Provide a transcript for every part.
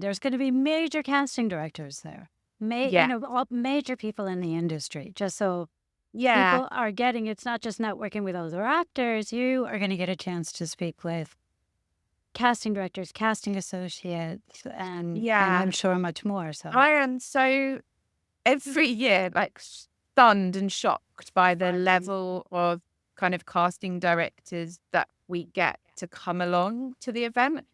There's going to be major casting directors there, Yeah. all major people in the industry, just so Yeah. people are getting, it's not just networking with other actors. You are going to get a chance to speak with casting directors, casting associates, and Yeah. I'm sure much more. So I am so every year like stunned and shocked by the level of kind of casting directors that we get to come along to the event.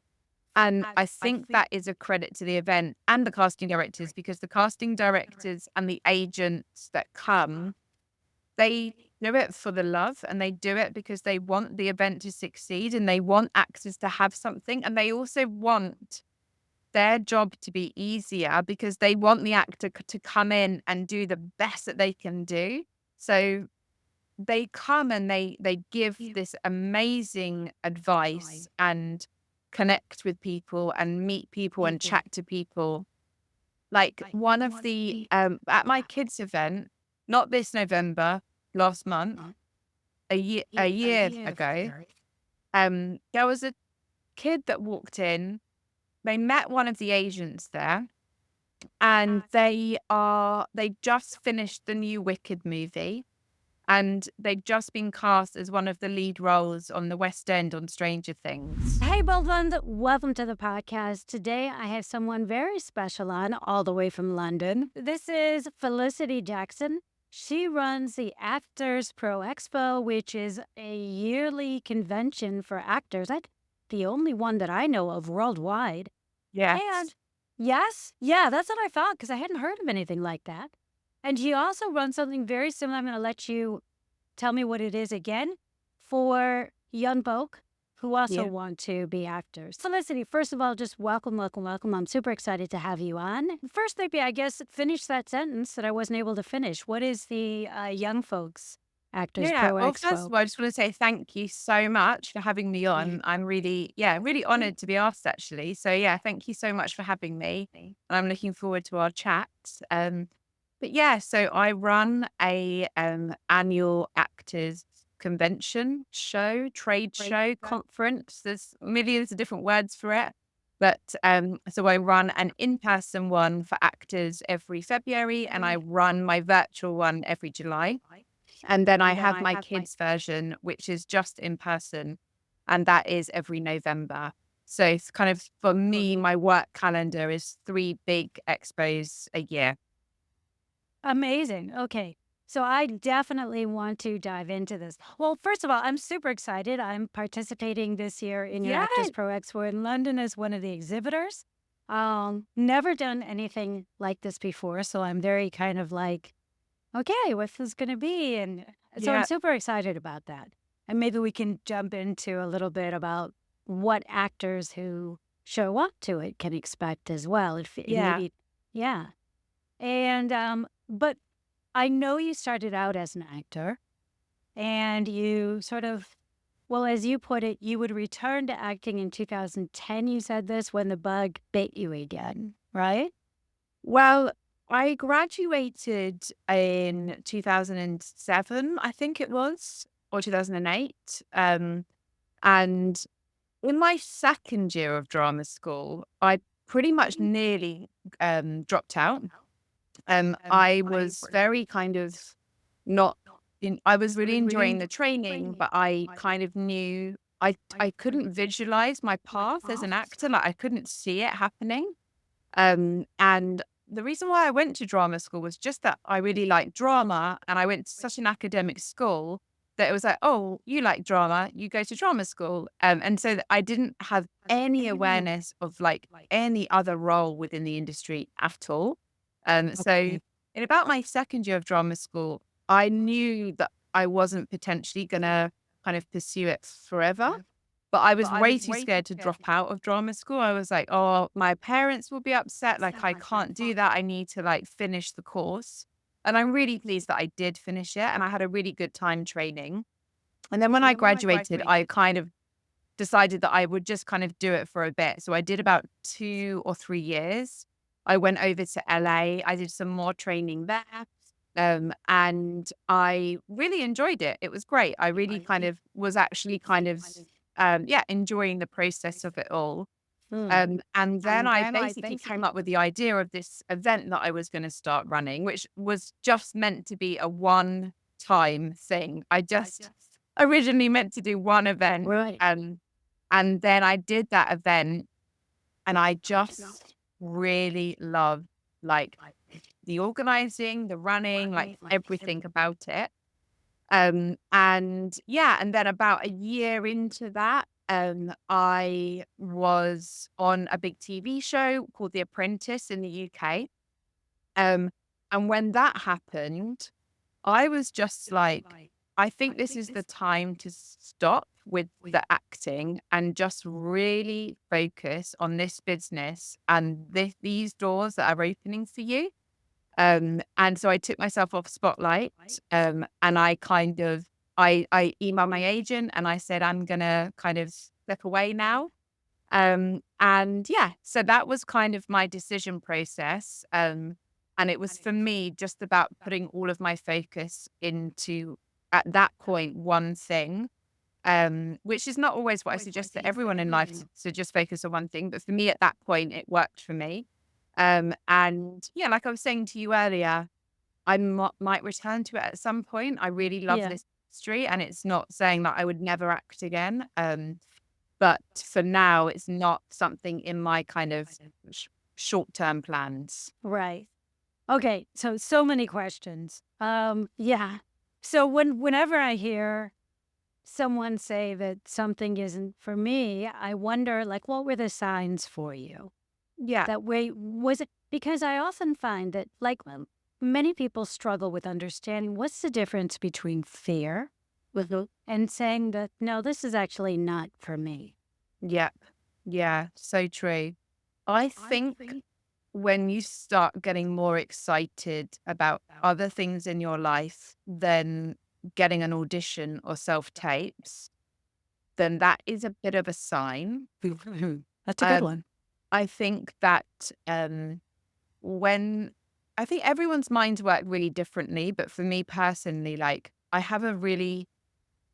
And I think that is a credit to the event and the casting directors, because the casting directors and the agents that come, they do it for the love, and they do it because they want the event to succeed and they want actors to have something. And they also want their job to be easier because they want the actor to come in and do the best that they can do. So they come and they give this amazing advice and connect with people and meet people and chat to people. Like one of the at my kids event, not this November, last month, a year ago, there was a kid that walked in. They met one of the agents there, and they just finished the new Wicked movie, and they'd just been cast as one of the lead roles on the West End on Stranger Things. hey, Boland, welcome to the podcast. Today I have someone very special on, all the way from London. This is Felicity Jackson. She runs the Actors Pro Expo, which is a yearly convention for actors. That's the only one that I know of worldwide. Yes. And yes, yeah, that's what I thought, because I hadn't heard of anything like that. And she also runs something very similar. I'm going to let you tell me what it is again, for young folk who also Yeah. want to be actors. Felicity, first of all, just welcome, welcome, welcome. I'm super excited to have you on. First, maybe I guess finish that sentence that I wasn't able to finish. What is the Young Folks Actors Yeah. Pro Well, first Expo? of all, I just want to say thank you so much for having me on. I'm really, yeah, really honored to be asked, actually. So, yeah, thank you so much for having me. And I'm looking forward to our chat. But yeah, so I run a annual actors convention show, trade show, conference. There's millions of different words for it. But so I run an in-person one for actors every February, and I run my virtual one every July. And then I have my kids version, which is just in person, and that is every November. So it's kind of, for me, my work calendar is 3 big expos a year. Amazing. Okay. So I definitely want to dive into this. Well, first of all, I'm super excited. I'm participating this year in your Yeah. Actors Pro Expo in London as one of the exhibitors. Never done anything like this before, so I'm very kind of like, okay, what's this going to be? And so I'm Yeah. super excited about that. And maybe we can jump into a little bit about what actors who show up to it can expect as well. If Yeah. maybe, yeah. And but I know you started out as an actor, and you sort of, well, as you put it, you would return to acting in 2010. You said this, when the bug bit you again, right? Well, I graduated in 2007, I think it was, or 2008. And in my second year of drama school, I pretty much nearly dropped out. I was very kind of not I was really enjoying the training, but I kind of knew I couldn't visualize my path as an actor. Like I couldn't see it happening. And the reason why I went to drama school was just that I really liked drama, and I went to such an academic school that it was like, oh, you like drama, you go to drama school. And so that I didn't have any awareness of like any other role within the industry at all. So Okay. in about my second year of drama school, I knew that I wasn't potentially going to kind of pursue it forever. But I was way too scared to drop out of drama school. I was like, "Oh, my parents will be upset. Like, I can't do that. I need to like finish the course." And I'm really pleased that I did finish it, and I had a really good time training. And then when I graduated, I kind of decided that I would just kind of do it for a bit. So I did about 2 or 3 years. I went over to LA. I did some more training there. And I really enjoyed it. It was great. I really kind of was actually kind of, yeah, enjoying the process of it all. And then I basically came up with the idea of this event that I was going to start running, which was just meant to be a one-time thing. I just originally meant to do one event, Right. and then I did that event, and I just really loved like the organizing, the running, like everything about it. And yeah, and then about a year into that, I was on a big TV show called The Apprentice in the UK. Um, and when that happened, I was just like, I think this is the time to stop with the acting and just really focus on this business and these doors that are opening for you. And so I took myself off spotlight, and I emailed my agent and I said, I'm gonna kind of step away now. And yeah, so that was kind of my decision process. And it was for me just about putting all of my focus into, at that point, one thing. Which is not always what I suggest to everyone in life, to just focus on one thing. But for me at that point, it worked for me. And yeah, like I was saying to you earlier, might return to it at some point. I really love Yeah. this industry, and it's not saying that I would never act again. But for now, it's not something in my kind of short-term plans. Right. Okay. So many questions. Yeah. So whenever I hear someone say that something isn't for me, I wonder, like, what were the signs for you? Yeah, That way, was it because I often find that, like, many people struggle with understanding what's the difference between fear and saying that, no, this is actually not for me. yeah, yeah, so true. I think when you start getting more excited about other things in your life than getting an audition or self-tapes, then that is a bit of a sign. That's a good Um, one. I think that when I think everyone's minds work really differently, but for me personally, like I have a really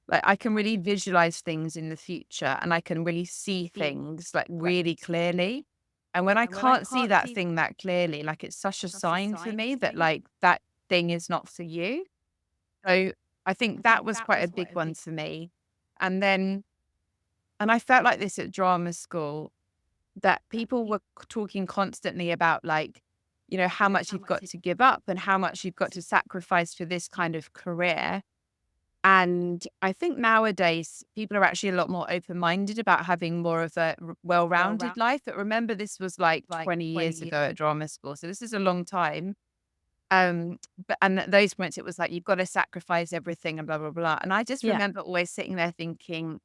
like I can really visualize things in the future and I can really see things like really clearly. And when I can't see that thing that clearly, like it's such a sign for me that like that thing is not for you. So I think that was quite a big one for me. And then, and I felt like this at drama school, that people were talking constantly about like, you know, how much you've got to give up and how much you've got to sacrifice for this kind of career. And I think nowadays people are actually a lot more open-minded about having more of a well-rounded life. But remember, this was like 20 years ago at drama school. So this is a long time. But and at those points it was like, you've got to sacrifice everything and blah, blah, blah. And I just Yeah. remember always sitting there thinking,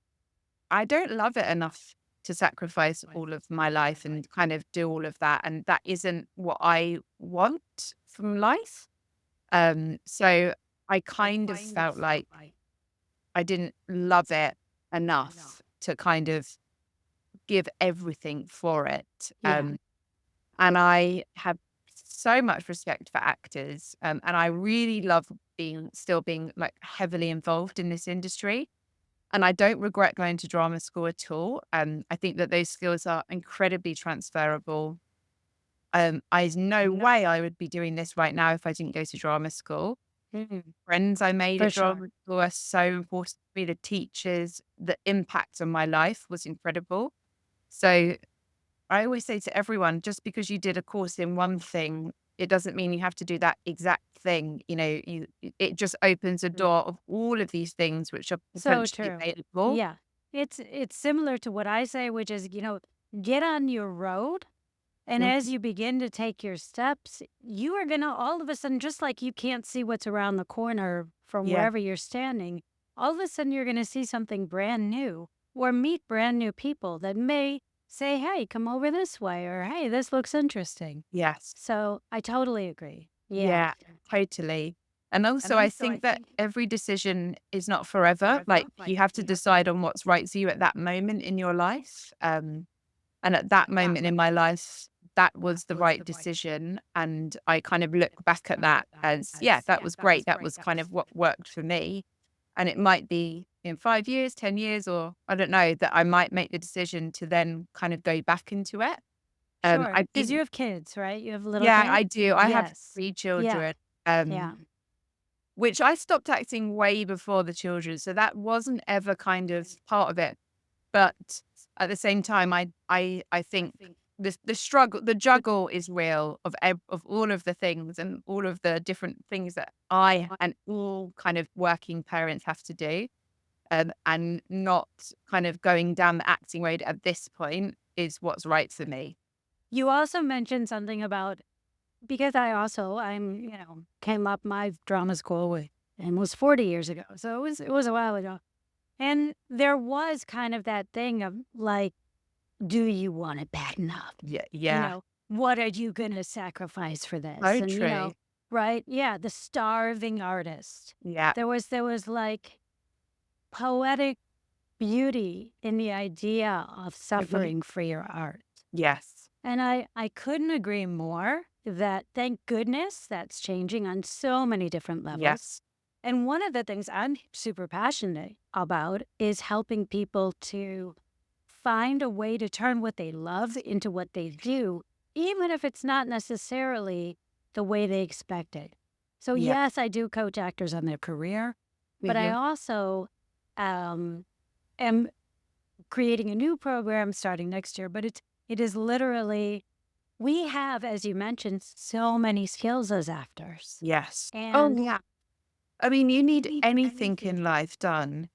I don't love it enough to sacrifice all of my life and kind of do all of that. And that isn't what I want from life. So I kind of felt like I didn't love it enough to kind of give everything for it. Yeah. And I have so much respect for actors. And I really love still being like heavily involved in this industry. And I don't regret going to drama school at all. I think that those skills are incredibly transferable. There's no way I would be doing this right now if I didn't go to drama school. Friends I made For at sure. drama school are so important to me. The teachers, the impact on my life was incredible. So I always say to everyone, just because you did a course in one thing, it doesn't mean you have to do that exact thing. You know, it just opens a door of all of these things which are So potentially true. available. Yeah. It's similar to what I say, which is, get on your road. And Mm. as you begin to take your steps, you are going to all of a sudden, just like you can't see what's around the corner from Yeah, wherever you're standing, all of a sudden you're going to see something brand new or meet brand new people that may say, hey, come over this way, or hey, this looks interesting. yes. So I totally agree. Yeah. Yeah, totally. And also, I think that every decision is not forever. Like, you have to decide on what's right for you at that moment in your life. And at that moment in my life, that was the right decision. And I kind of look back at that as, yeah, that was great. That was kind of what worked for me. And it might be in 5 years, 10 years, or I don't know, that I might make the decision to then kind of go back into it. Sure. I Because you think, have kids, right? You have little yeah, kids? I do. I have Yes. three Yeah. children, Yeah. which I stopped acting way before the children. So that wasn't ever kind of part of it. But at the same time, I think the struggle, the juggle is real of all of the things and all of the different things that I and all kind of working parents have to do. And not kind of going down the acting road at this point is what's right for me. You also mentioned something about because came up my drama school with almost 40 years ago. So it was a while ago. And there was kind of that thing of like, do you want it bad enough? Yeah, You yeah, know, what are you going to sacrifice for this? so And, true. right? Yeah, the starving artist. Yeah, There was like poetic beauty in the idea of mhm, suffering for your art. yes, And I couldn't agree more that thank goodness that's changing on so many different levels. yes, And one of the things I'm super passionate about is helping people to find a way to turn what they love into what they do, even if it's not necessarily the way they expected. So, yeah, yes, I do coach actors on their career, but I hmm, also um, am creating a new program starting next year. But it is literally we have, as you mentioned, so many skills as actors, yes. Oh, and yeah. I mean, you need anything in life done.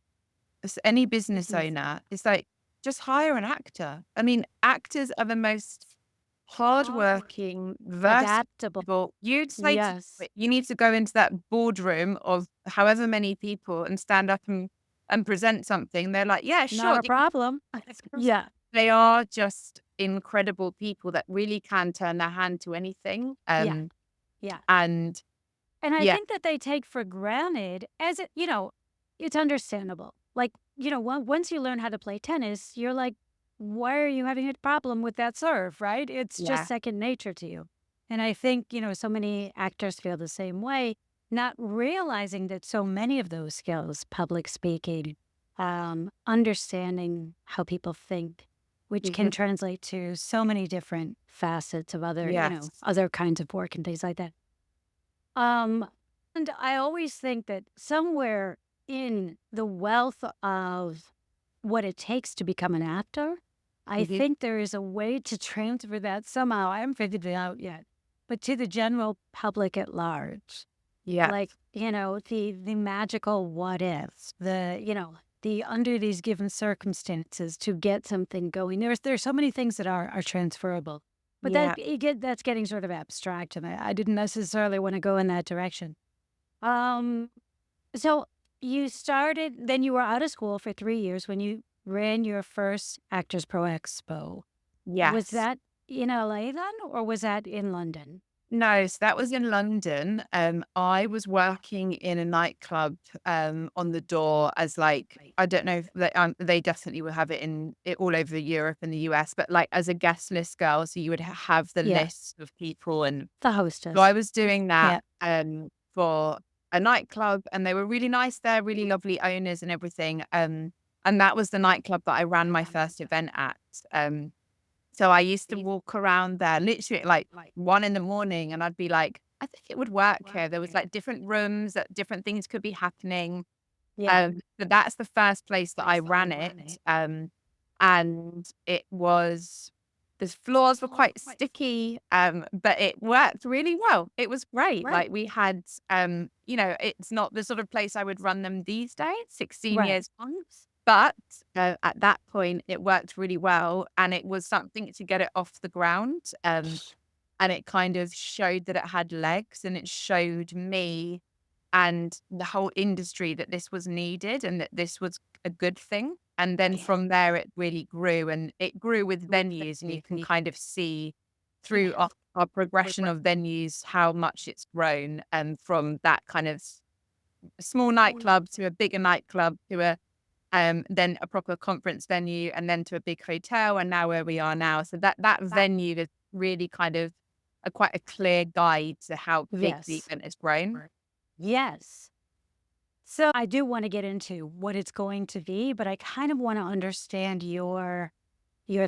As any business Mhm. owner, it's like just hire an actor. I mean, actors are the most hardworking, versatile adaptable. people. You'd say to Yes, you need to go into that boardroom of however many people and stand up and present something. They're like, yeah, not sure. a problem. Yeah, They are just incredible people that really can turn their hand to anything. yeah, yeah. And And I yeah, think that they take for granted, as it's understandable. Like, once you learn how to play tennis, you're like, why are you having a problem with that serve, right? It's just yeah, second nature to you. And I think, so many actors feel the same way, not realizing that so many of those skills, public speaking, understanding how people think, which can hmm, translate to so many different facets of other, yes, other kinds of work and things like that. Um, and I always think that somewhere in the wealth of what it takes to become an actor, I hmm, think there is a way to transfer that somehow. I haven't figured it out yet, but to the general public at large, yeah, like the magical what ifs, the under these given circumstances to get something going. There's so many things that are transferable. But yeah. that's getting sort of abstract, and I didn't necessarily want to go in that direction. Um, so you started, then you were out of school for 3 years when you ran your first Actors Pro Expo. Was Yes. that in LA then, or was that in London? No, so that was in London. I was working in a nightclub on the door as like I don't know if they definitely will have it all over Europe and the US, but like as a guest list girl, so you would have the Yeah, list of people, and the so I hostess. was doing that Yeah, for a nightclub, and they were really nice there, really lovely owners and everything. And that was the nightclub that I ran my first event at. Um, So I used to walk around there literally at like 1 in the morning, and I'd be like, I think it would work here. There was like different rooms that different things could be happening. yeah, So that's the first place that I ran it. And it was the floors were quite sticky, but it worked really well. It was great. right, Like we had it's not the sort of place I would run them these days, 16 right. years on. But, at that point, it worked really well, and it was something to get it off the ground, and it kind of showed that it had legs, and it showed me and the whole industry that this was needed and that this was a good thing, and then from there, it really grew, and it grew with venues, and you can kind of see through our progression of venues how much it's grown, and from that kind of small nightclub to a bigger nightclub to a then a proper conference venue, and then to a big hotel, and now where we are now. So that venue is really kind of quite a clear guide to how big the Yes, event has grown. yes. So I do want to get into what it's going to be, but I kind of want to understand your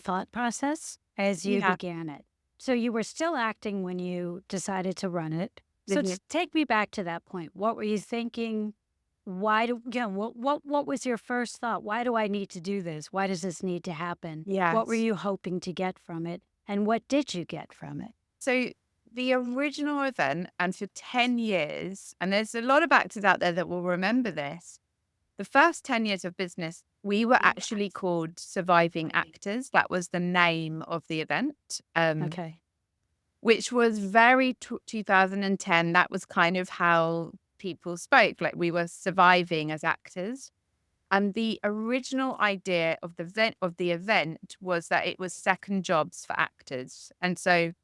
thought process as you Yeah. began it. So you were still acting when you decided to run it. So Mhm. take me back to that point. What were you thinking? Why do what was your first thought? Why do I need to do this? Why does this need to happen? What were Yes. you hoping to get from it? And what did you get from it? So the original event, and for 10 years, and there's a lot of actors out there that will remember this, the first 10 years of business, we were actually called Surviving Actors. That was the name of the event, Okay. which was very 2010. That was kind of how people spoke, like we were surviving as actors. And the original idea of the event was that it was second jobs for actors. And so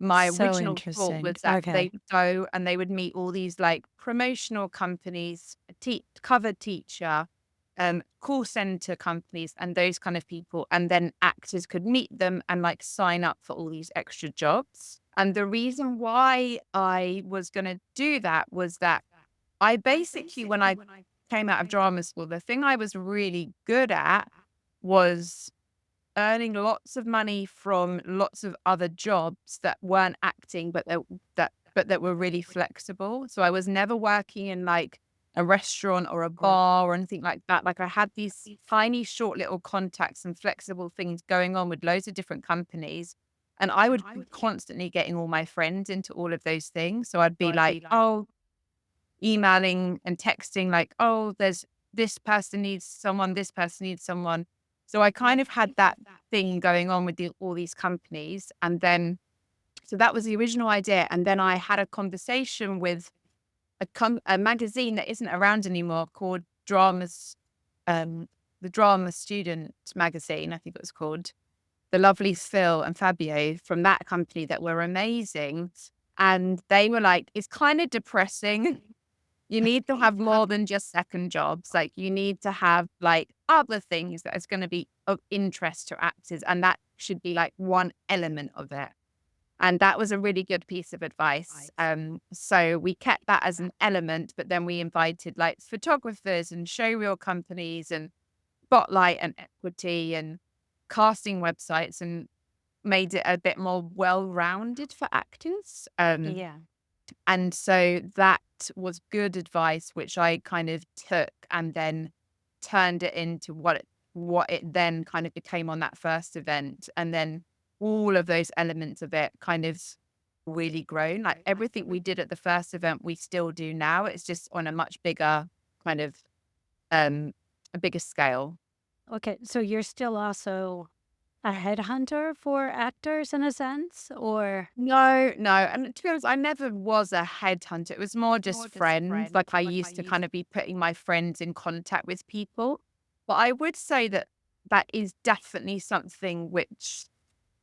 my So original thought interesting. was that they Okay. would go and they would meet all these like promotional companies, cover teacher, call center companies, and those kind of people. And then actors could meet them and like sign up for all these extra jobs. And the reason why I was going to do that was that I basically, when I came out of drama school, the thing I was really good at was earning lots of money from lots of other jobs that weren't acting, but that were really flexible. So I was never working in like a restaurant or a bar or anything like that. Like I had these tiny, short little contacts and flexible things going on with loads of different companies. And I would be constantly getting all my friends into all of those things. So I'd be like, oh, emailing and texting like, "Oh, there's this person needs someone, this person needs someone." So I kind of had that thing going on with all these companies, and then so that was the original idea, and then I had a conversation with a magazine that isn't around anymore called um, the Drama Student magazine, I think it was called. The lovely Phil and Fabio from that company that were amazing, and they were like, "It's kind of depressing." You need to have more than just second jobs. Like you need to have like other things that is going to be of interest to actors. And that should be like one element of it. And that was a really good piece of advice. So we kept that as an element, but then we invited like photographers and showreel companies and spotlight and equity and casting websites and made it a bit more well-rounded for actors. Yeah. And so that was good advice, which I kind of took and then turned it into what it then kind of became on that first event. And then all of those elements of it kind of really grown. Like everything we did at the first event, we still do now. It's just on a much bigger kind of um a bigger scale. Okay. So you're still also a headhunter for actors in a sense, or No, no. And to be honest, I never was a headhunter. It was more just friends. Like I used to kind of be putting my friends in contact with people. But I would say that that is definitely something which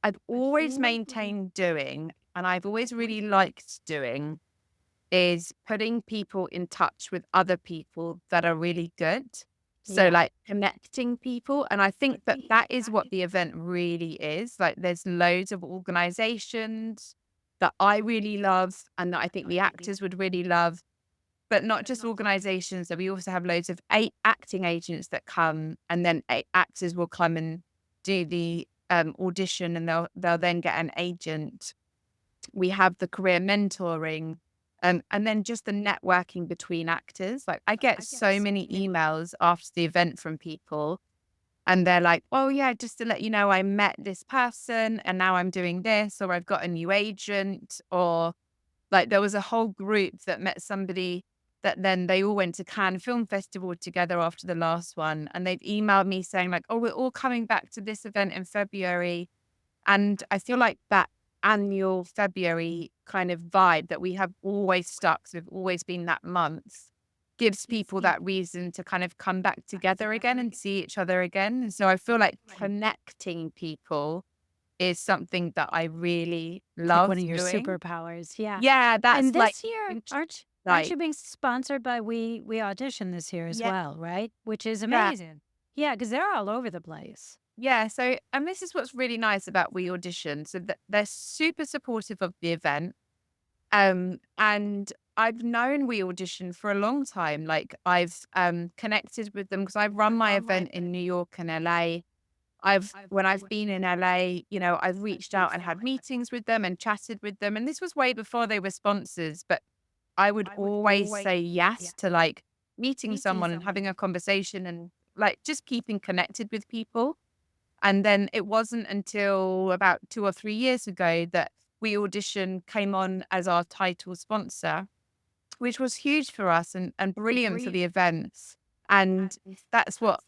I've always maintained doing, and I've always really liked doing, is putting people in touch with other people that are really good. So yeah. like connecting people. And I think that that is what the event really is. Like there's loads of organizations that I really love and that I think the actors would really love, but not just organizations. That we also have loads of acting agents that come, and then actors will come and do the audition, and they'll then get an agent. We have the career mentoring, and then just the networking between actors. Like I get so many emails after the event from people, and they're like, "Oh yeah, just to let you know, I met this person, and now I'm doing this, or I've got a new agent," or like there was a whole group that met somebody that then they all went to Cannes Film Festival together after the last one, and they've emailed me saying like, "Oh, we're all coming back to this event in February." And I feel like that annual February kind of vibe that we have always stuck, so we've always been that month, gives people that reason to kind of come back together again and see each other again. And so I feel like connecting people is something that I really Like one love of your doing. superpowers. Yeah. Yeah, And that's like, this year, aren't like, you being sponsored by We Audition this year as yeah, well, right? Which is yeah, amazing. Yeah, because they're all over the place. yeah. So, and this is what's really nice about We Audition. So that they're super supportive of the event. And I've known We Audition for a long time. Like I've connected with them because I've run my event in New York and LA. When I've been in LA, I've reached out and had meetings with them and chatted with them. And this was way before they were sponsors, but I would always say yes to like meeting someone and having a conversation and like just keeping connected with people. And then it wasn't until about 2 or 3 years ago that We Audition came on as our title sponsor, which was huge for us and brilliant for the events. And that's what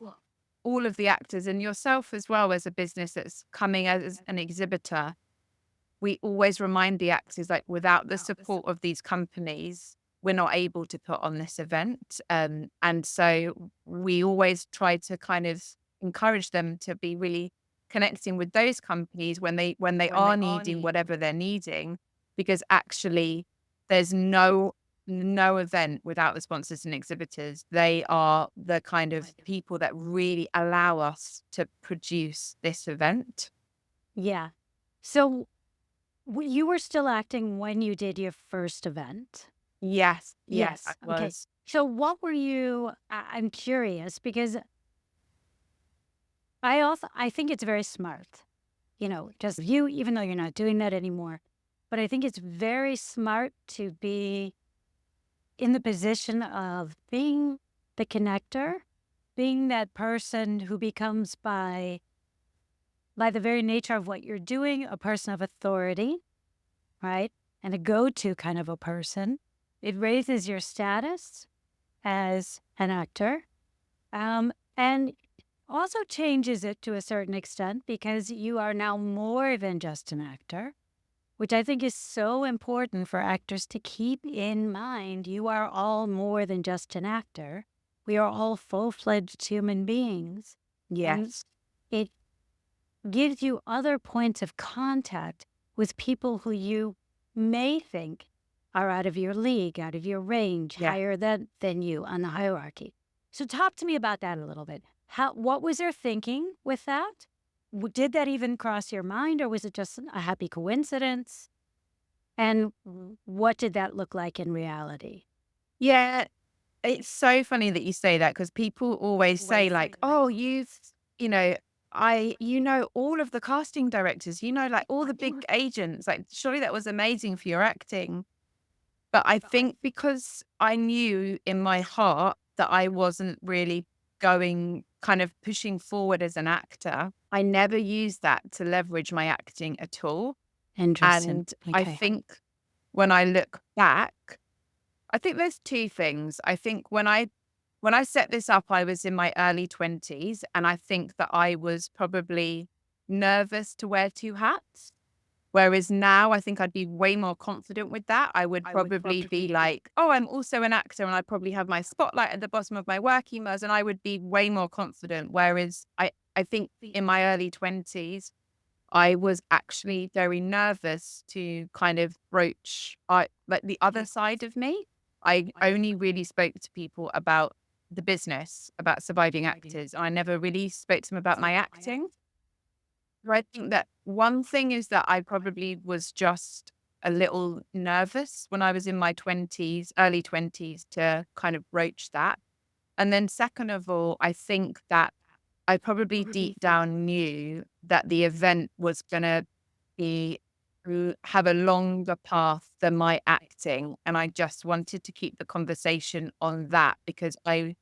all of the actors and yourself as well as a business that's coming as an exhibitor, we always remind the actors like without the support of these companies, we're not able to put on this event. And so we always try to kind of encourage them to be really connecting with those companies when they are needing whatever they're needing, because actually there's no event without the sponsors and exhibitors. They are the kind of people that really allow us to produce this event. Yeah. So you were still acting when you did your first event? Yes, yes, I Yes. Okay. was. So what were you I'm curious because I think it's very smart, just you, even though you're not doing that anymore. But I think it's very smart to be in the position of being the connector, being that person who becomes by the very nature of what you're doing, a person of authority, right? And a go-to kind of a person. It raises your status as an actor, and also changes it to a certain extent because you are now more than just an actor, which I think is so important for actors to keep in mind. You are all more than just an actor. We are all full-fledged human beings. And Yes. it gives you other points of contact with people who you may think are out of your league, out of your range, Yeah. higher than you on the hierarchy. So talk to me about that a little bit. What was their thinking with that? Did that even cross your mind, or was it just a happy coincidence? And what did that look like in reality? Yeah. It's so funny that you say that because people always say like, "Oh, you know, all of the casting directors, like all the big agents. Like, surely that was amazing for your acting." But I think because I knew in my heart that I wasn't really going kind of pushing forward as an actor, I never used that to leverage my acting at all. Interesting. And I Okay. think when I look back, I think there's two things. I think when I set this up, I was in my early 20s, and I think that I was probably nervous to wear two hats. Whereas now I think I'd be way more confident with that. I would probably be like, oh, I'm also an actor, and I'd probably have my spotlight at the bottom of my work emails, and I would be way more confident. Whereas I think in my early 20s, I was actually very nervous to kind of broach like the other side of me. I only really spoke to people about the business, about surviving actors. I never really spoke to them about my acting. So I think that one thing is that I probably was just a little nervous when I was in my 20s, early 20s, to kind of broach that. And then, second of all, I think that I probably deep down knew that the event was going to be have a longer path than my acting. And I just wanted to keep the conversation on that because I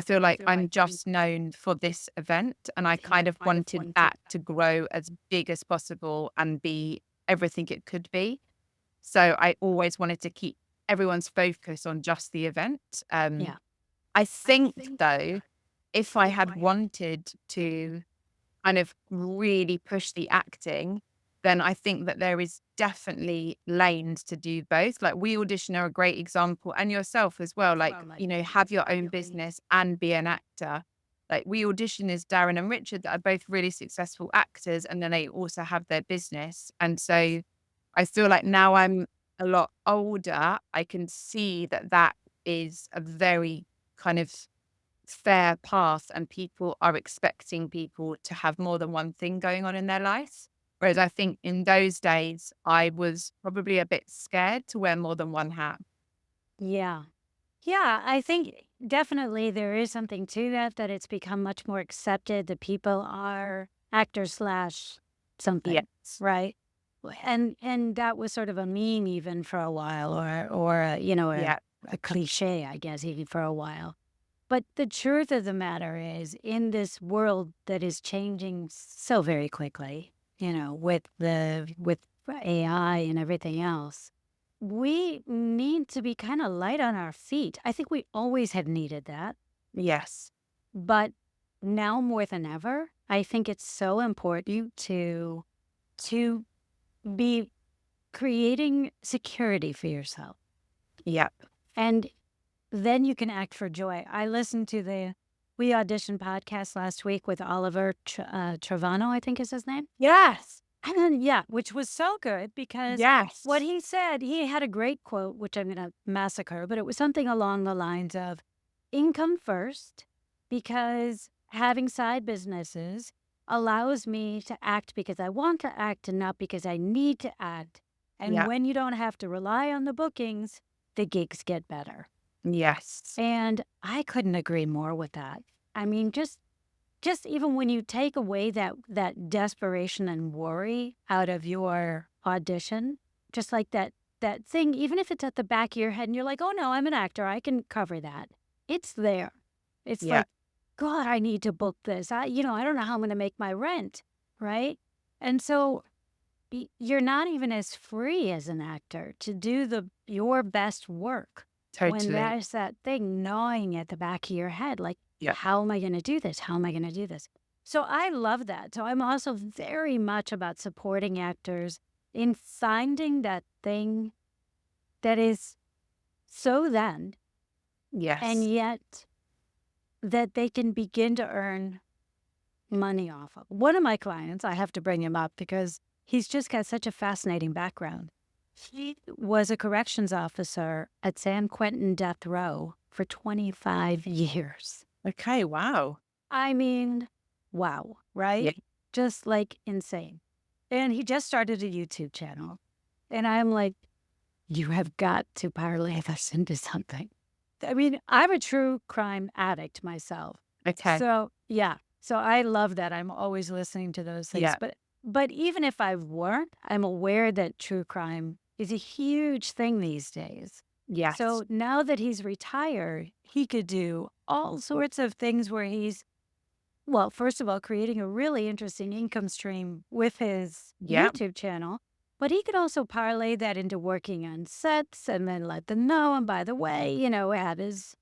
feel like I'm just known for this event, and I kind of wanted that to grow as big as possible and be everything it could be. So I always wanted to keep everyone's focus on just the event. Yeah. I think, though, if I had wanted to kind of really push the acting, then I think that there is definitely lanes to do both. Like We Audition are a great example, and yourself as well. Like, have your own business and be an actor. Like We Audition is Darren and Richard that are both really successful actors, and then they also have their business. And so I feel like now I'm a lot older, I can see that that is a very kind of fair path, and people are expecting people to have more than one thing going on in their lives. Whereas I think in those days, I was probably a bit scared to wear more than one hat. Yeah. Yeah, I think definitely there is something to that, that it's become much more accepted that people are actors slash something, Yes. right? And that was sort of a meme even for a while, or Yeah. a cliche, I guess, even for a while. But the truth of the matter is, in this world that is changing so very quickly, with AI and everything else, we need to be kind of light on our feet. I think we always have needed that, Yes. but now more than ever, I think it's so important to be creating security for yourself, Yeah. and then you can act for joy. I listened to the We Audition podcast last week with Oliver Travano, I think is his name. Yes. And yeah, which was so good because what Yes. he said, he had a great quote, which I'm going to massacre, but it was something along the lines of income first, because having side businesses allows me to act because I want to act and not because I need to act. And Yeah. when you don't have to rely on the bookings, the gigs get better. Yes. And I couldn't agree more with that. I mean, just even when you take away that desperation and worry out of your audition, just like that thing, even if it's at the back of your head and you're like, oh no, I'm an actor, I can cover that. It's there. It's Yeah. like, God, I need to book this. I don't know how I'm going to make my rent, right? And so you're not even as free as an actor to do your best work when Totally. there's that thing gnawing at the back of your head, like, Yeah. how am I going to do this? How am I going to do this? So I love that. So I'm also very much about supporting actors in finding that thing that is so then, and Yes. yet that they can begin to earn money off of. One of my clients, I have to bring him up because he's just got such a fascinating background. He was a corrections officer at San Quentin Death Row for 25 years. Okay. Wow. I mean, wow, Yeah. right? Just like insane. And he just started a YouTube channel. And I'm like, you have got to parlay this into something. I mean, I'm a true crime addict myself. Okay. So, yeah. So I love that. I'm always listening to those things. Yeah. But even if I weren't, I'm aware that true crime is a huge thing these days. Yes. So now that he's retired, he could do all sorts of things where he's, well, first of all, creating a really interesting income stream with his Yeah. YouTube channel, but he could also parlay that into working on sets and then let them know. And by the way, at his,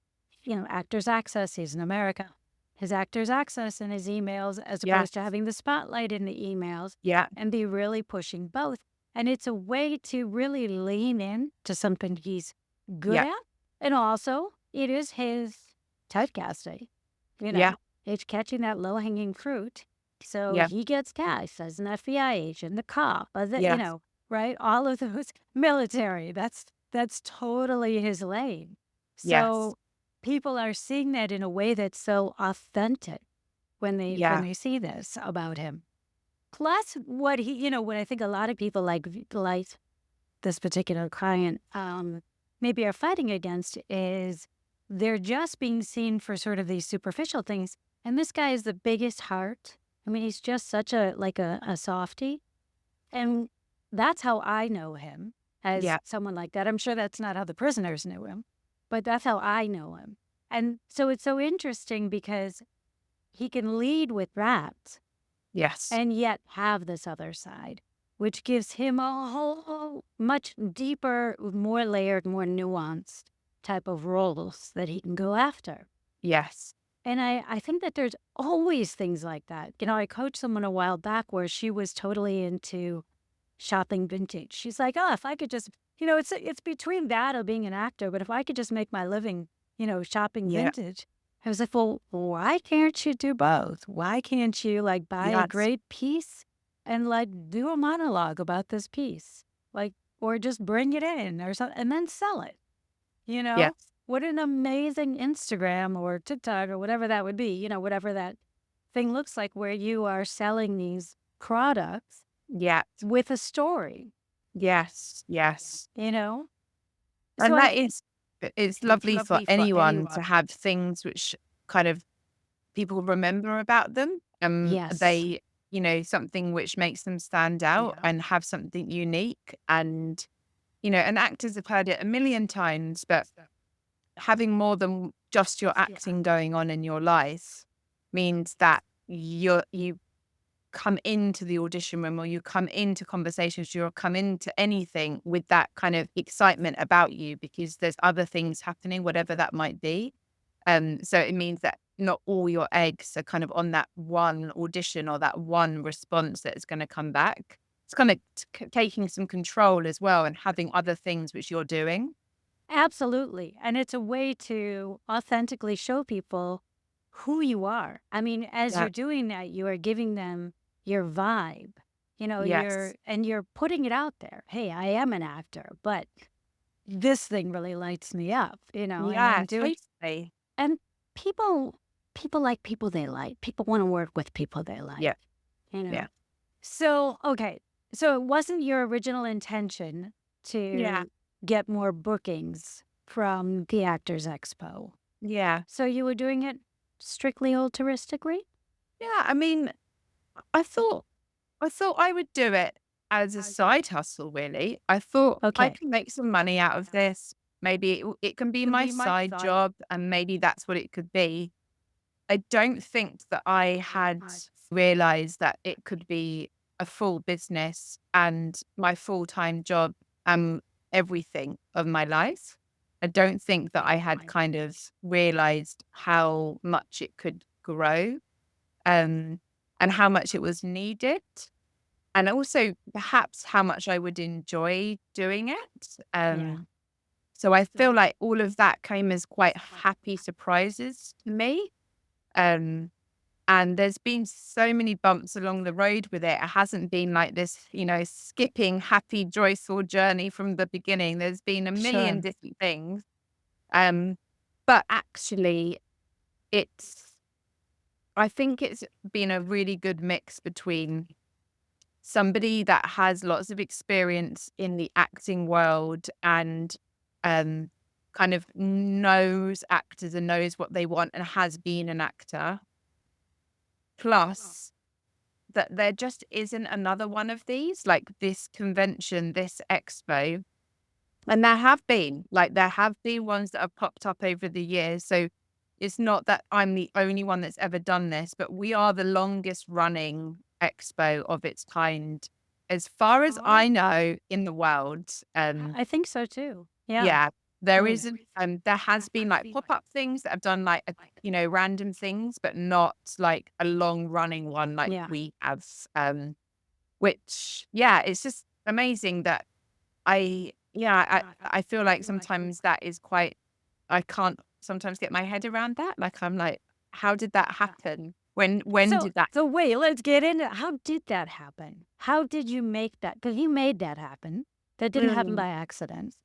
actor's access, he's in America, his actor's access in his emails, as opposed to Yes. having the spotlight in the emails, Yeah. and be really pushing both. And it's a way to really lean in to something he's good Yeah. at. And also, it is his typecasting, you Yeah. know. It's catching that low-hanging fruit. So Yeah. he gets cast as an FBI agent, the cop, Yes. right? All of those military. That's totally his lane. Yes. So people are seeing that in a way that's so authentic when Yeah. they see this about him. Plus, what what I think a lot of people like this particular client maybe are fighting against is they're just being seen for sort of these superficial things. And this guy is the biggest heart. I mean, he's just such a softie. And that's how I know him, as Yeah. someone like that. I'm sure that's not how the prisoners knew him, but that's how I know him. And so it's so interesting because he can lead with that Yes. and yet have this other side, which gives him a whole much deeper, more layered, more nuanced type of roles that he can go after. Yes. And I think that there's always things like that. I coached someone a while back where she was totally into shopping vintage. She's like, oh, if I could just, it's between that or being an actor, but if I could just make my living, shopping Yeah. vintage. I was like, well, why can't you do both? Why can't you like buy a Yes. great piece and like do a monologue about this piece? Like, or just bring it in or something and then sell it, you know? Yes. What an amazing Instagram or TikTok or whatever that would be, whatever that thing looks like where you are selling these products Yeah. with a story, Yes. Yes. you know? So And I that is it's lovely for anyone to have things which kind of people remember about them. Yes. They, something which makes them stand out and have something unique. And, and actors have heard it a million times, but having more than just your acting going on in your life means that you come into the audition room, or you come into conversations, you'll come into anything with that kind of excitement about you, because there's other things happening, whatever that might be. So it means that not all your eggs are kind of on that one audition or that one response that is going to come back. It's kind of taking some control as well, and having other things which you're doing. Absolutely. And it's a way to authentically show people who you are. I mean, as Yeah. you're doing that, you are giving them your vibe. Yes. You're putting it out there. Hey, I am an actor, but this thing really lights me up, and Yeah, I'm doing. totally. And people people like people they like. People want to work with people they like, Yeah. you know. Yeah. So, okay. So it wasn't your original intention Yeah. to get more bookings from the Actors Expo. Yeah. So you were doing it strictly altruistically? Yeah. I mean, I thought I thought I would do it as a side hustle, really. I thought I Okay. can make some money out of this. Maybe it can be my side job, and maybe that's what it could be. I don't think that I had realized that it could be a full business and my full-time job and everything of my life. I don't think that I had kind of realized how much it could grow, um, and how much it was needed, and also perhaps how much I would enjoy doing it. Yeah. So I feel like all of that came as quite happy surprises to me. Um, and there's been so many bumps along the road with it. It hasn't been like this, skipping, happy, joyful journey from the beginning. There's been a million Sure. different things. Um, but actually, it's, I think it's been a really good mix between somebody that has lots of experience in the acting world and um, kind of knows actors and knows what they want and has been an actor, plus that there just isn't another one of these, like this convention, this expo. And there have been ones that have popped up over the years. So it's not that I'm the only one that's ever done this, but we are the longest running expo of its kind, as far as I know, in the world. I think so too. Yeah. Yeah, there Yeah. isn't, there has been like pop-up things that have done like, random things, but not like a long running one like Yeah. we have. Which, yeah, it's just amazing that I feel like sometimes that is quite, I can't sometimes get my head around that. Like, I'm like, how did that happen? When So did that? so wait, let's get into how did that happen? How did you make that? Because you made that happen. That didn't happen Mm, by accident.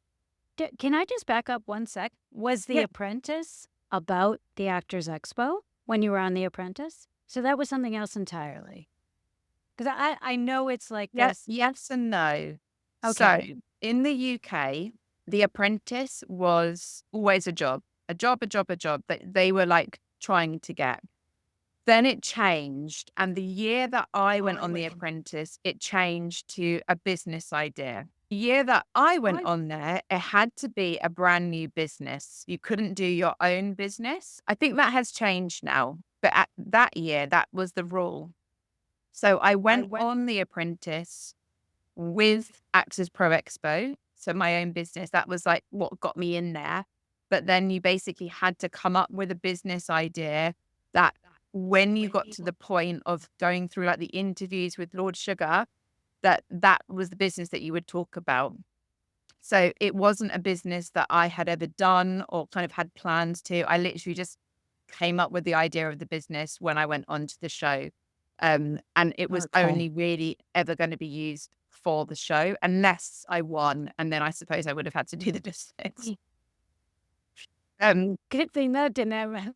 Can I just back up one sec? Was The yeah, Apprentice about the Actors Expo when you were on The Apprentice? So that was something else entirely. Because I know it's like yeah, this. yes and no. So Okay. in the UK, The Apprentice was always a job, a job, a job, a job that they were like trying to get. Then it changed, and the year that I went on The Apprentice, it changed to a business idea. The year that I went on there, it had to be a brand new business. You couldn't do your own business. I think that has changed now, but at that year, that was the rule. So I went on The Apprentice with Actors Pro Expo, so my own business. That was like what got me in there. But then you basically had to come up with a business idea that when you got to the point of going through like the interviews with Lord Sugar, that was the business that you would talk about. So it wasn't a business that I had ever done or kind of had plans to. I literally just came up with the idea of the business when I went on to the show. And it was Okay. only really ever going to be used for the show unless I won. And then I suppose I would have had to do the business. Um, Good thing that didn't happen.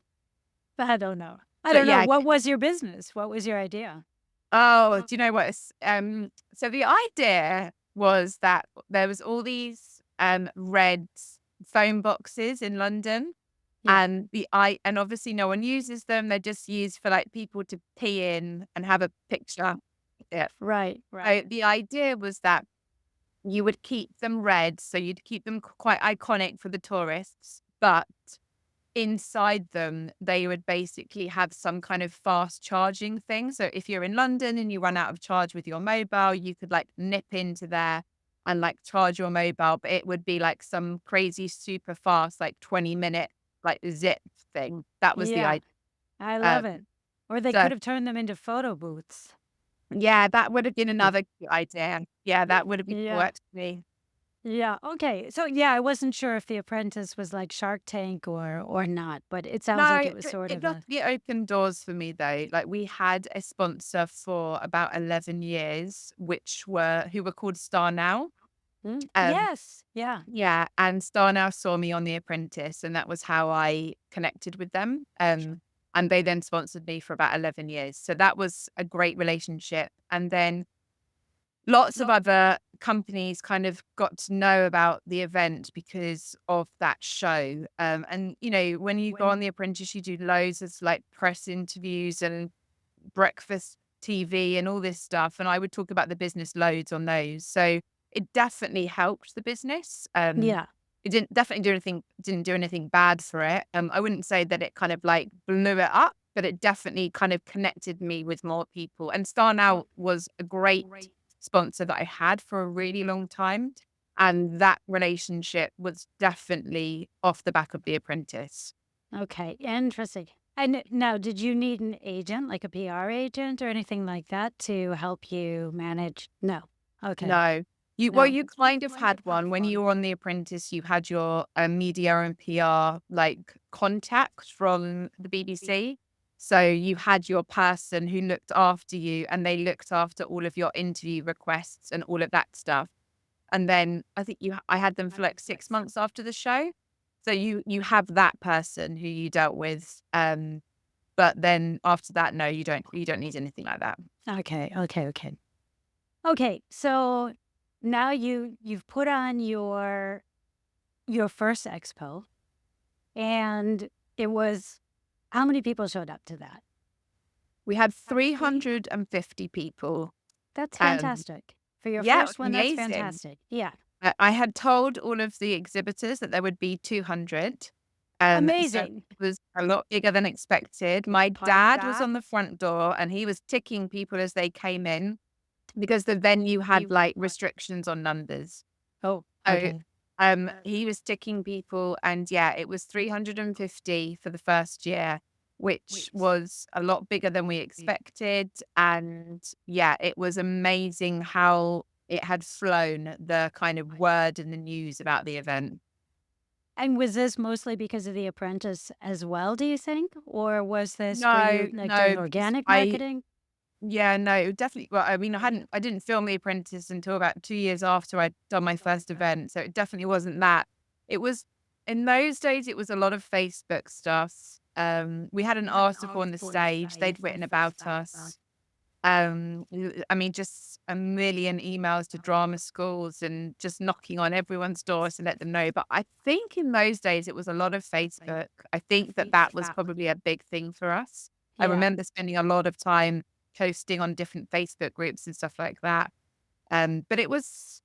I don't know. I but don't know. yeah. What was your business? What was your idea? Oh, do you know what? So the idea was that there was all these red phone boxes in London. Yeah. And obviously no one uses them. They're just used for like people to pee in and have a picture. Yeah. Right. So Right. the idea was that you would keep them red, so you'd keep them quite iconic for the tourists, but inside them, they would basically have some kind of fast charging thing. So if you're in London and you run out of charge with your mobile, you could like nip into there and like charge your mobile, but it would be like some crazy super fast, like 20-minute like zip thing. That was the Yeah. idea. I Uh, love it. Or they so could have turned them into photo booths. yeah, that would have been another good idea. Yeah, that would have been Yeah. worked for me. Yeah. Okay. So yeah, I wasn't sure if The Apprentice was like Shark Tank or not, but it sounds No, like it was sort it of a definitely opened doors for me though. Like we had a sponsor for about 11 years, who were called Star Now. Um, yes. Yeah. yeah, and Star Now saw me on The Apprentice, and that was how I connected with them. And they then sponsored me for about 11 years. So that was a great relationship. And then lots of other companies kind of got to know about the event because of that show. And, you know, when you go on The Apprentice, you do loads of like press interviews and breakfast TV and all this stuff. And I would talk about the business loads on those. So it definitely helped the business. Yeah. It didn't do anything bad for it. I wouldn't say that it kind of like blew it up, but it definitely kind of connected me with more people. And Star Now was a great sponsor that I had for a really long time. And that relationship was definitely off the back of The Apprentice. Okay. Interesting. And now, did you need an agent, like a PR agent or anything like that to help you manage? No. Okay. No. No. You kind of had one when you were on The Apprentice. You had your media and PR like contact from the BBC. So you had your person who looked after you, and they looked after all of your interview requests and all of that stuff. And then I had them for like 6 months after the show. So you have that person who you dealt with. But then after that, no, you don't need anything like that. Okay. Okay. Okay. Okay. So now you've put on your first expo, and it was how many people showed up to that? We had 350 people. That's Um, fantastic. For your yeah, it was first one, that's amazing. fantastic. Yeah. I had told all of the exhibitors that there would be 200. So it Amazing. was a lot bigger than expected. My dad was on the front door and he was ticking people as they came in because the venue had like restrictions on numbers. Oh, So okay. he was ticking people, and yeah, it was 350 for the first year, which was a lot bigger than we expected. And yeah, it was amazing how it had flown, the kind of word in the news about the event. And was this mostly because of The Apprentice as well, do you think? Or was this were No, you, like, doing no, because organic marketing? yeah, no, definitely. Well, I mean, I didn't film The Apprentice until about 2 years after I'd done my first event. So it definitely wasn't that. It was, in those days, it was a lot of Facebook stuff. We had an article on the stage, they'd written about us. I mean, just a million emails to drama schools and just knocking on everyone's doors to let them know. But I think in those days, it was a lot of Facebook. I think that that was probably a big thing for us. I Yeah. remember spending a lot of time posting on different Facebook groups and stuff like that. But it was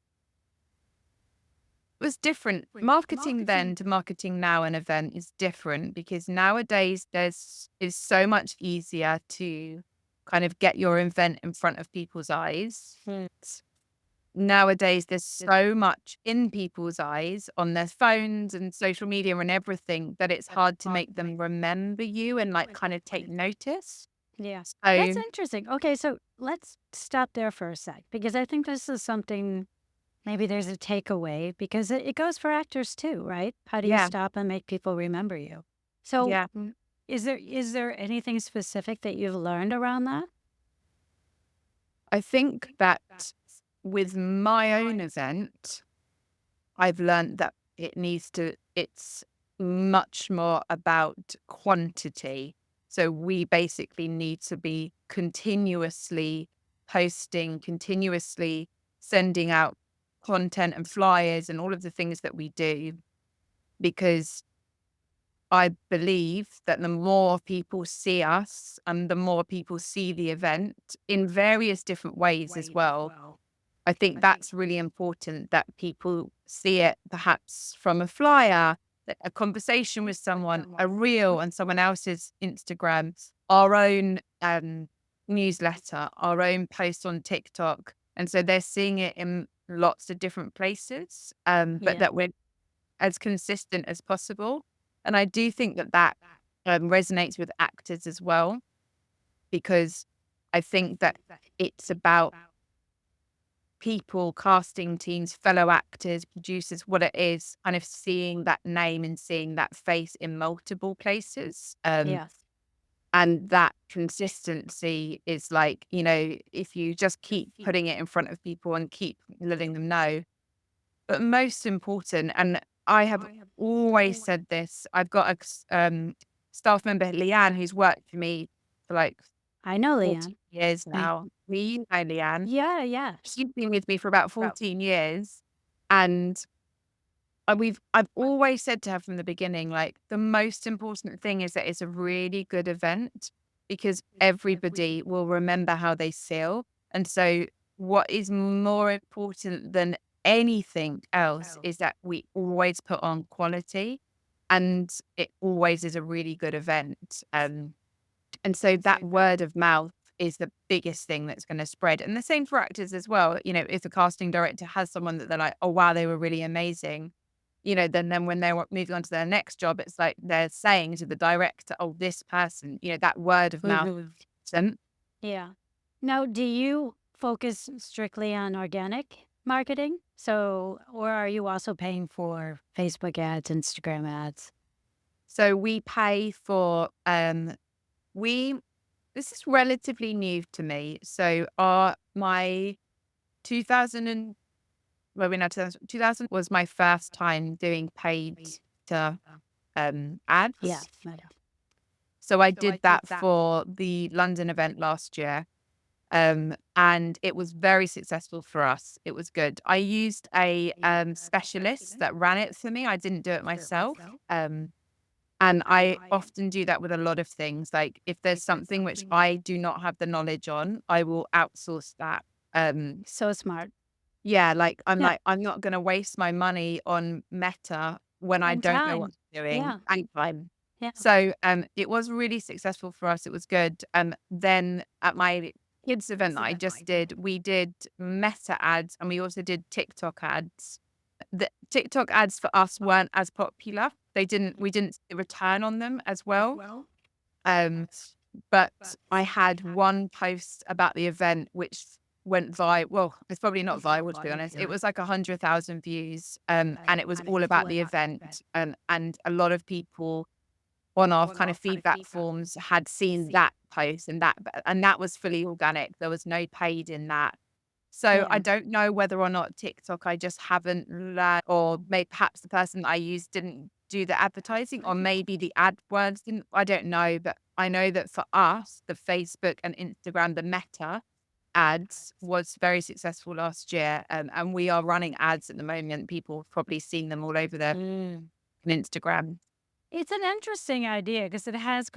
different. Marketing then to marketing now an event is different because nowadays is so much easier to kind of get your event in front of people's eyes. Nowadays, there's so much in people's eyes on their phones and social media and everything that it's hard to make them remember you and like kind of take notice. Yeah. That's So interesting. Okay, so let's stop there for a sec because I think this is something maybe there's a takeaway because it goes for actors too, right? How do you yeah, stop and make people remember you? So yeah. is there anything specific that you've learned around that? I think that with my own event, I've learned that it's much more about quantity. So we basically need to be continuously posting, continuously sending out content and flyers and all of the things that we do. because I believe that the more people see us and the more people see the event in various different ways as well, I think that's really important, that people see it perhaps from a flyer, a conversation with someone, a reel on someone else's Instagram, our own newsletter, our own post on TikTok. And so they're seeing it in lots of different places, but Yeah. that we're as consistent as possible. And I do think that resonates with actors as well, because I think that it's about people, casting teams, fellow actors, producers, what it is, kind of seeing that name and seeing that face in multiple places. Yes. And that consistency is like, if you just keep putting it in front of people and keep letting them know. But most important, and I have always said this, I've got a staff member, Leanne, who's worked for me for like I know, 14 Leanne. years now. You know Leanne. Yeah, yeah. She's been with me for about 14 years. And I've always said to her from the beginning, like, the most important thing is that it's a really good event, because everybody will remember how they feel. And so what is more important than anything else is that we always put on quality, and it always is a really good event. And so that word of mouth is the biggest thing that's going to spread. And the same for actors as well. If a casting director has someone that they're like, oh, wow, they were really amazing, then when they're moving on to their next job, it's like they're saying to the director, oh, this person, that word of mouth. Yeah. Now, do you focus strictly on organic marketing? So, or are you also paying for Facebook ads, Instagram ads? So we pay for, this is relatively new to me. So my 2000 and, well, we're now 2000 was my first time doing paid to Yeah. ads. So I did that for the London event last year. And it was very successful for us. It was good. I used a specialist that ran it for me. I didn't do it myself. Um, and I often do that with a lot of things. Like, if there's something which I do not have the knowledge on, I will outsource that. So smart. Yeah, like Yeah. I'm not going to waste my money on Meta when I And don't know time. what I'm doing, Yeah. and time. Yeah. So it was really successful for us. It was good. Then at my kids event that I just did, we did Meta ads, and we also did TikTok ads. The TikTok ads for us weren't as popular. We didn't see the return on them as well. Um, but I had one post about the event which went viral. Well, it's probably not viral, to be honest. It was like 100,000 views. And it was all about the event. And a lot of people on our kind of feedback forms had seen that post, and that was fully organic. There was no paid in that. So I Yeah. don't know whether or not TikTok, I just haven't learned, or maybe perhaps the person that I used didn't do the advertising, or maybe the AdWords didn't. I don't know, but I know that for us, the Facebook and Instagram, the Meta ads was very successful last year, and we are running ads at the moment. People have probably seen them all over their Instagram. It's an interesting idea because it has,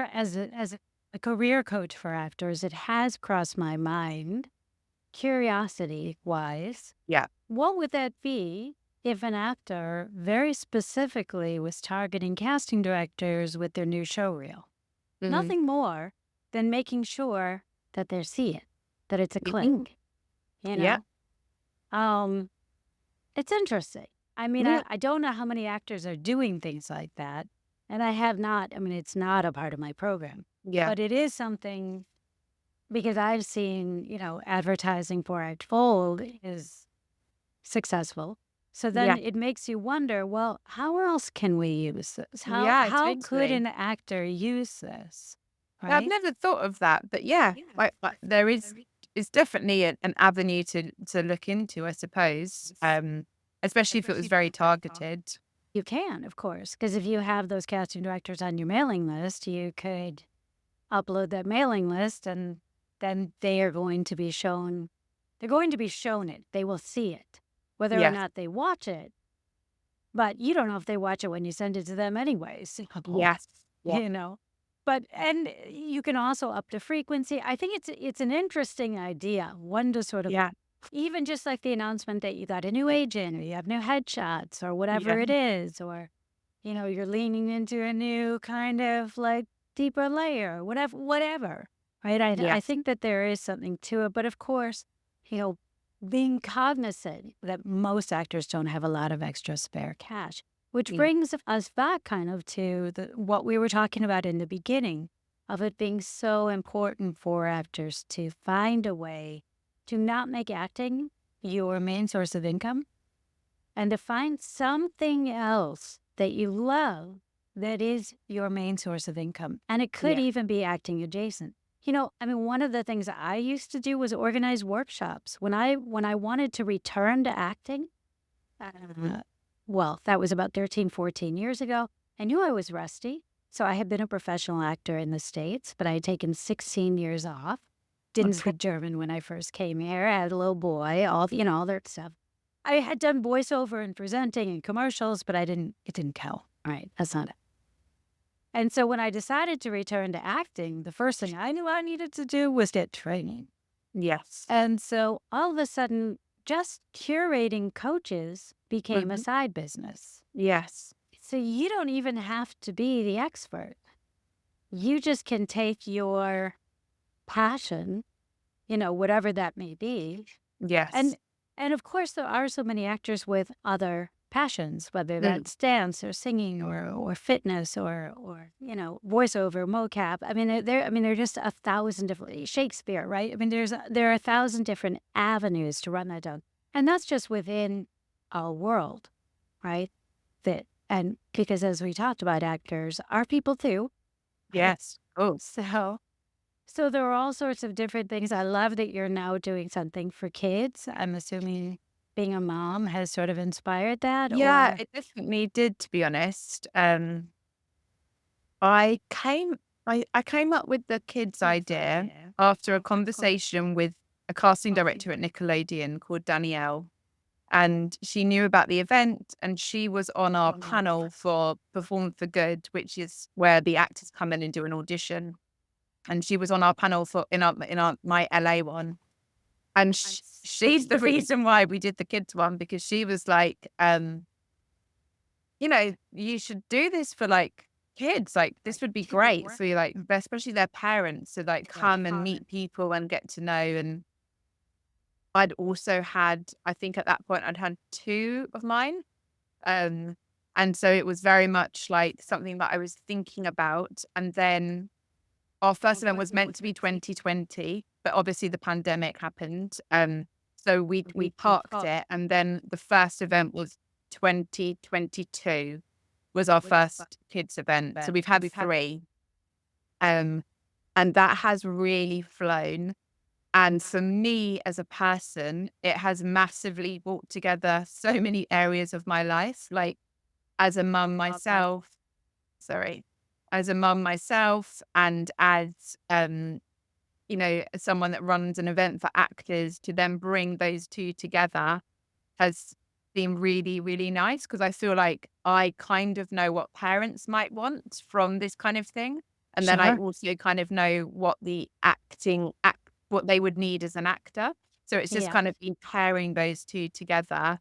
a career coach for actors, it has crossed my mind, curiosity wise. Yeah. What would that be if an actor very specifically was targeting casting directors with their new show reel? Mhm. Nothing more than making sure that they see it, that it's a Mhm. click, you Yeah. know? Um, it's interesting. I mean, Yeah. I don't know how many actors are doing things like that. And I have not, I mean, it's not a part of my program, Yeah. but it is something because I've seen, advertising for Act Fold is successful. So then Yeah. it makes you wonder, well, how else can we use this? How Yeah, how could totally. an actor use this? I've Right? never thought of that, but yeah, like there is, it's definitely an avenue to look into, I suppose. Especially if it was very targeted. You can, of course, because if you have those casting directors on your mailing list, you could upload that mailing list and then they are going to be shown, they're going to be shown it. They will see it. Whether or Yes. not they watch it, but you don't know if they watch it when you send it to them anyways. Yes. Yeah. You know? But and you can also up the frequency. I think it's an interesting idea. One to sort of Yeah. even just like the announcement that you got a new agent or you have new headshots or whatever Yeah. it is, or you're leaning into a new kind of like deeper layer, whatever. Right. I Yes. think that there is something to it. But of course, you know, being cognizant that most actors don't have a lot of extra spare cash. Which Mm. brings us back kind of to what we were talking about in the beginning of it being so important for actors to find a way to not make acting your main source of income and to find something else that you love that is your main source of income. And it could Yeah. even be acting adjacent. I mean, one of the things I used to do was organize workshops. When I wanted to return to acting, well, that was about 13, 14 years ago. I knew I was rusty. So I had been a professional actor in the States, but I had taken 16 years off. Didn't Okay. speak German when I first came here. I had a little boy, all that stuff. I had done voiceover and presenting and commercials, but it didn't count. All right, that's not it. And so when I decided to return to acting, the first thing I knew I needed to do was get training. Yes. And so all of a sudden, just curating coaches became a Mhm. side business. Yes. So you don't even have to be the expert. You just can take your passion, whatever that may be. Yes. And and of course there are so many actors with other passions, whether Mm. that's dance or singing or fitness or voiceover, mocap. I mean there are just 1,000 different Shakespeare, right? I mean there are 1,000 different avenues to run that down. And that's just within our world, right? That and because as we talked about, actors are people too. Yes. Oh, So there are all sorts of different things. I love that you're now doing something for kids. I'm assuming being a mom has sort of inspired that yeah, or it definitely did, to be honest. I came I came up with the kids idea after a conversation with a casting director at Nickelodeon called Danielle. And she knew about the event and she was on our panel for Perform for Good, which is where the actors come in and do an audition. And she was on our panel for in our my LA one. And she's the reason why we did the kids one, because she was like, you should do this for like kids. Like this would be great for you, like especially their parents to like come and meet people and get to know. And I'd also had, I think at that point I'd had two of mine. Um, and so it was very much like something that I was thinking about. And then our first event was meant to be 2020, but obviously the pandemic happened. So we parked it, and then the first event was 2022 was our first kids event. So we've had three, um, and that has really flown. And for me as a person, it has massively brought together so many areas of my life. Like as a mum myself, sorry, as a mum myself, and as someone that runs an event for actors, to then bring those two together has been really, really nice, because I feel like I kind of know what parents might want from this kind of thing. And then I sure. also kind of know what what they would need as an actor. So it's just Yeah. kind of been pairing those two together,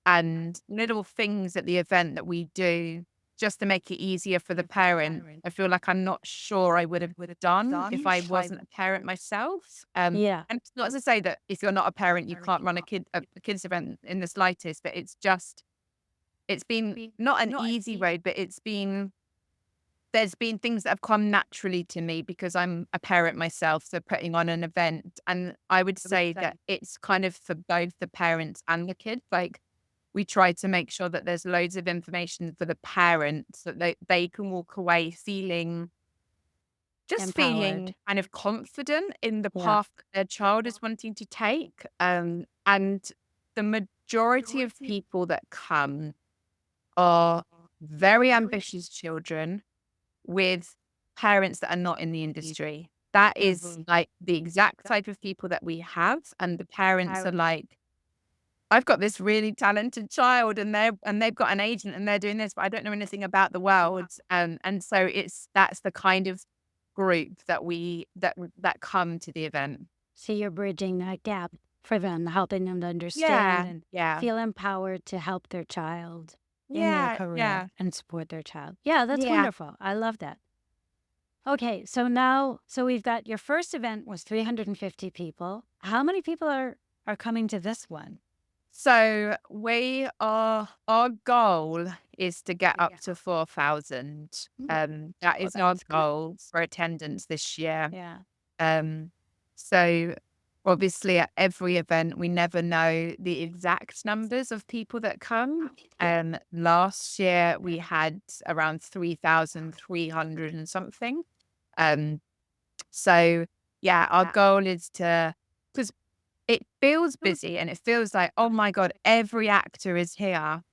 and little things at the event that we do just to make it easier for the parent. I feel like I'm not sure I would have done if I wasn't a parent myself. Yeah. And it's not to say that if you're not a parent, you can't run a kids event in the slightest, but it's been not an easy road, but there's been things that have come naturally to me because I'm a parent myself. So putting on an event, and I would say that it's kind of for both the parents and the kids. Like we try to make sure that there's loads of information for the parents so that they can walk away feeling Empowered. kind of confident in the Yeah. path that their child is wanting to take. And the majority of people that come are very ambitious children with parents that are not in the industry. That is like the exact type of people that we have. And the parents are like, I've got this really talented child and they've got an agent and they're doing this, but I don't know anything about the world. And so that's the kind of group that come to the event. So you're bridging that gap for them, helping them to understand Yeah, and yeah, feel empowered to help their child in their yeah, career yeah, and support their child. Yeah, that's yeah. wonderful. I love that. Okay, so now, so we've got your first event was 350 people. How many people are coming to this one? So our goal is to get up to 4,000. That Oh, is our that's good. goal for attendance this year. Yeah. Um, so obviously at every event, we never know the exact numbers of people that come. Last year we had around 3,300 and something. Um, so yeah, our goal is to, because it feels busy and it feels like, oh my God, every actor is here.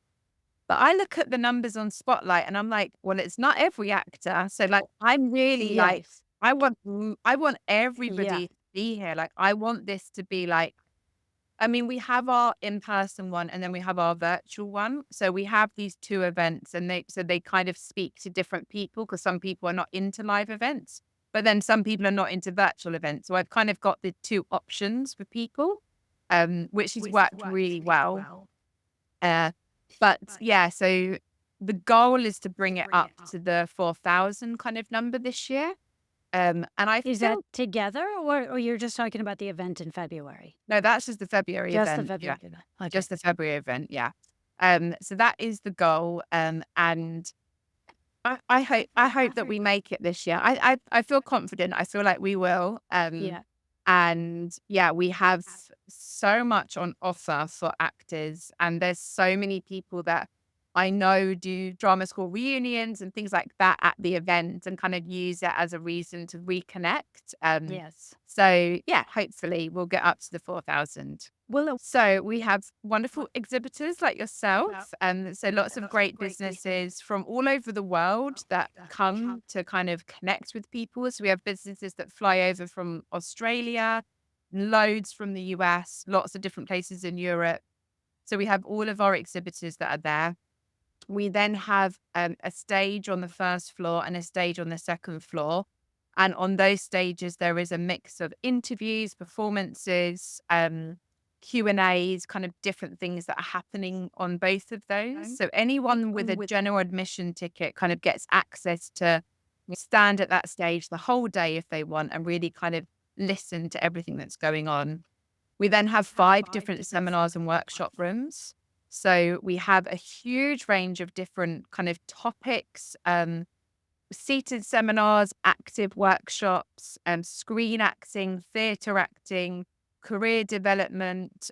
But I look at the numbers on Spotlight and I'm like, well, it's not every actor. So like, I'm really like, Yes. I want Yeah. everybody to be here. Like, I want this to be like, I mean, we have our in-person one and then we have our virtual one. So we have these two events and they kind of speak to different people because some people are not into live events, but then some people are not into virtual events. So I've kind of got the two options for people, which has worked really well. Uh, but yeah, so the goal is to bring it up to the 4,000 kind of number this year. And I Is that feel, together or you're just talking about the event in February? no, that's just the February Just the event. Yeah. February event. Okay. Just the February event, yeah. So that is the goal, and I hope that we make it this year. I feel confident. I feel like we will. Yeah. And yeah, we have so much on offer for actors, and there's so many people that I know do drama school reunions and things like that at the event, and kind of use it as a reason to reconnect. Yes. So yeah, hopefully we'll get up to the 4,000. Well, So we have wonderful exhibitors like yourself, and so lots of great businesses from all over the world that come to kind of connect with people. So we have businesses that fly over from Australia, loads from the US, lots of different places in Europe. So we have all of our exhibitors that are there. We then have a stage on the first floor and a stage on the second floor. And on those stages, there is a mix of interviews, performances, Q&As, kind of different things that are happening on both of those. So anyone with a general admission ticket kind of gets access to stand at that stage the whole day if they want and really kind of listen to everything that's going on. We then have 5 different seminars and workshop rooms. So we have a huge range of different kind of topics, seated seminars, active workshops, screen acting, theatre acting, career development,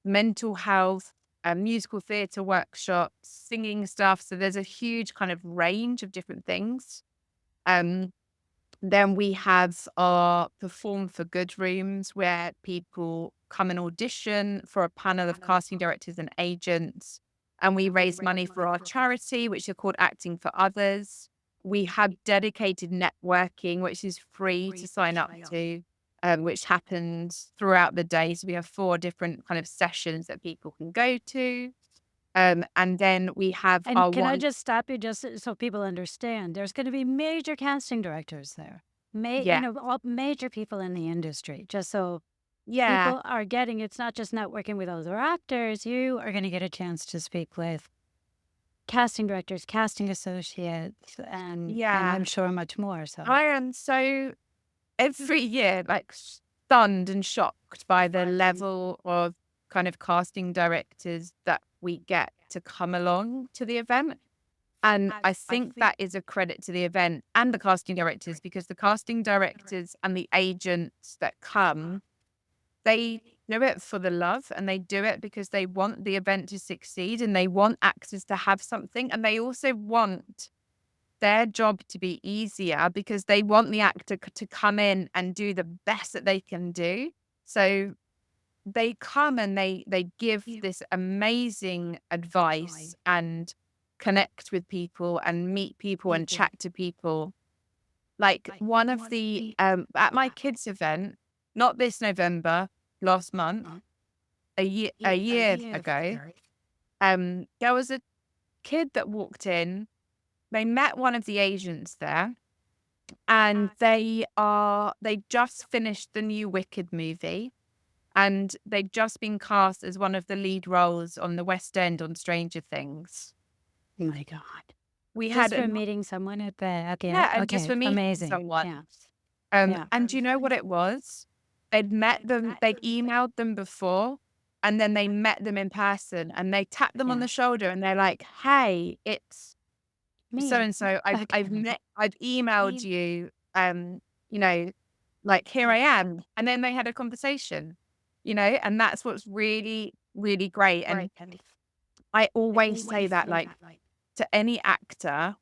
mental health, musical theatre workshops, singing stuff. So there's a huge kind of range of different things. Then we have our Perform for Good rooms where people come and audition for a panel of casting directors and agents. And we raise money for our charity, which are called Acting for Others. We have dedicated networking, which is free to sign up to, which happens throughout the day. So we have 4 different kind of sessions that people can go to. And then we have and our can I one, just stop you just so people understand? There's going to be major casting directors there. yeah, All major people in the industry, just so yeah, people are getting it's not just networking with other actors. You are going to get a chance to speak with casting directors, casting associates, and yeah. I'm sure much more. So I am so every year like stunned and shocked by the level of kind of casting directors that we get to come along to the event. And I think that is a credit to the event and the casting directors, because the casting directors and the agents that come, they do it for the love and they do it because they want the event to succeed and they want actors to have something. And they also want their job to be easier because they want the actor to come in and do the best that they can do. So they come and they give this amazing advice and connect with people and meet people and chat to people. Like one of the at my kids event, not this November, last month, a year ago, there was a kid that walked in. They met one of the agents there, and they just finished the new Wicked movie, and they'd just been cast as one of the lead roles on the West End on Stranger Things. Oh my God. We Just had for meeting someone at the, yeah, and just okay, for meeting amazing. someone. Yeah. And do you know what it was? They'd emailed them before, and then they met them in person, and they tapped them on Yeah. the shoulder, and they're like, "Hey, it's so Me. and so. Okay. I've emailed you. You know, like here I am." And then they had a conversation, and that's what's really, really great. And I always say that, like, to any actor,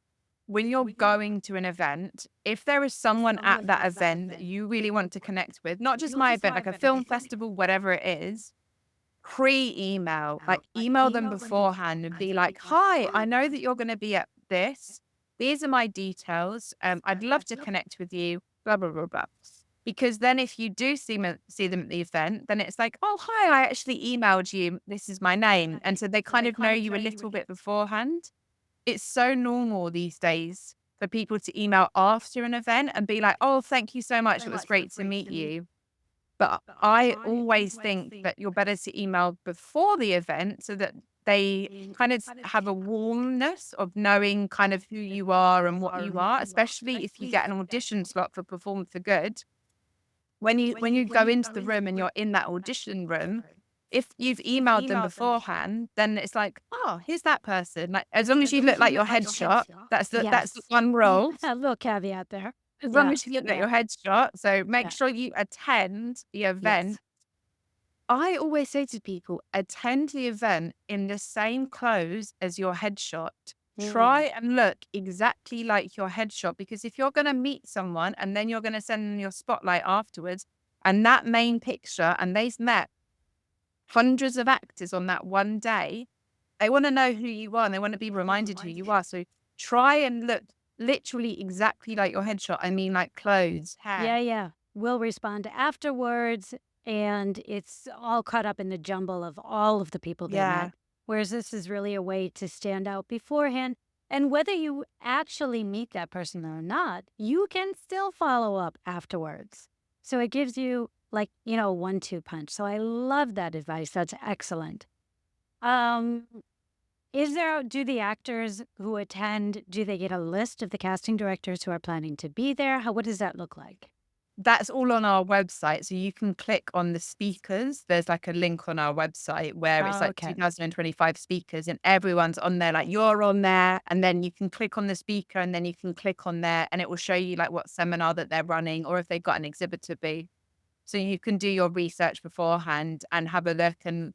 when you're going to an event, if there is someone at that event that you really want to connect with, not just my event, like a film festival, whatever it is, pre-email, like email them beforehand and be like, "Hi, I know that you're going to be at this. These are my details. I'd love to connect with you, blah, blah, blah, blah." Because then if you do see them at the event, then it's like, "Oh, hi, I actually emailed you. This is my name." And so they kind of know you a little bit beforehand. It's so normal these days for people to email after an event and be like, "Oh, thank you so much. It was great to meet you." But I always think that you're better to email before the event so that they kind of have a warmness of knowing kind of who you are and what you are, especially if you get an audition slot for Perform for Good. When you go into the room and you're in that audition room, if you've emailed them beforehand, then it's like, "Oh, here's that person." Like, as long as you look like your headshot, that's the Yes. one rule. A little caveat there. As long Yeah. as you look like Yeah. your headshot. So make Yeah. sure you attend the Yes. event. I always say to people, attend the event in the same clothes as your headshot. Try and look exactly like your headshot, because if you're going to meet someone and then you're going to send them your spotlight afterwards, and that main picture, and they've met hundreds of actors on that one day, they want to know who you are and they want to be reminded who you are. So try and look literally exactly like your headshot. I mean, like clothes, hair. Yeah, yeah. We'll respond afterwards, and it's all caught up in the jumble of all of the people they Yeah. met. Whereas this is really a way to stand out beforehand. And whether you actually meet that person or not, you can still follow up afterwards. So it gives you, like, a 1-2 punch. So I love that advice. That's excellent. Um, do the actors who attend, do they get a list of the casting directors who are planning to be there? What does that look like? That's all on our website. So you can click on the speakers. There's like a link on our website where it's Oh, like okay. 2025 speakers, and everyone's on there. Like, you're on there, and then you can click on the speaker, and then you can click on there, and it will show you like what seminar that they're running, or if they've got an exhibitor booth. So you can do your research beforehand and have a look. And,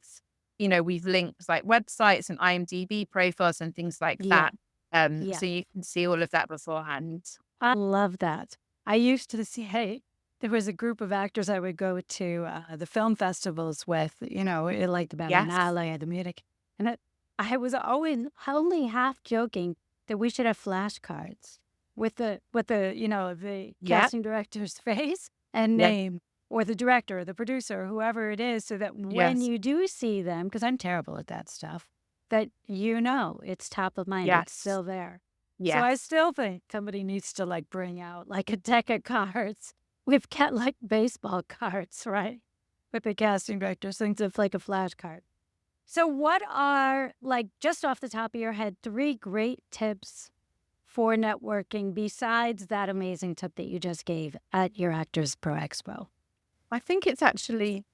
we've linked like websites and IMDb profiles and things like Yeah. that. Yeah. So you can see all of that beforehand. I love that. I used to see, hey, there was a group of actors I would go to the film festivals with, like the Yes. Berlinale or the Munich. And I was always only half joking that we should have flashcards with the Yep. casting director's face and Yep. name, or the director or the producer, whoever it is, so that when Yes. you do see them, because I'm terrible at that stuff, that it's top of mind, it's Yes. still there. So I Yes. still think somebody needs to like bring out like a deck of cards. We've got like baseball cards, right? With the casting directors, things of like a flashcard. So what are, like, just off the top of your head, 3 great tips for networking besides that amazing tip that you just gave at your Actors Pro Expo? I think it's actually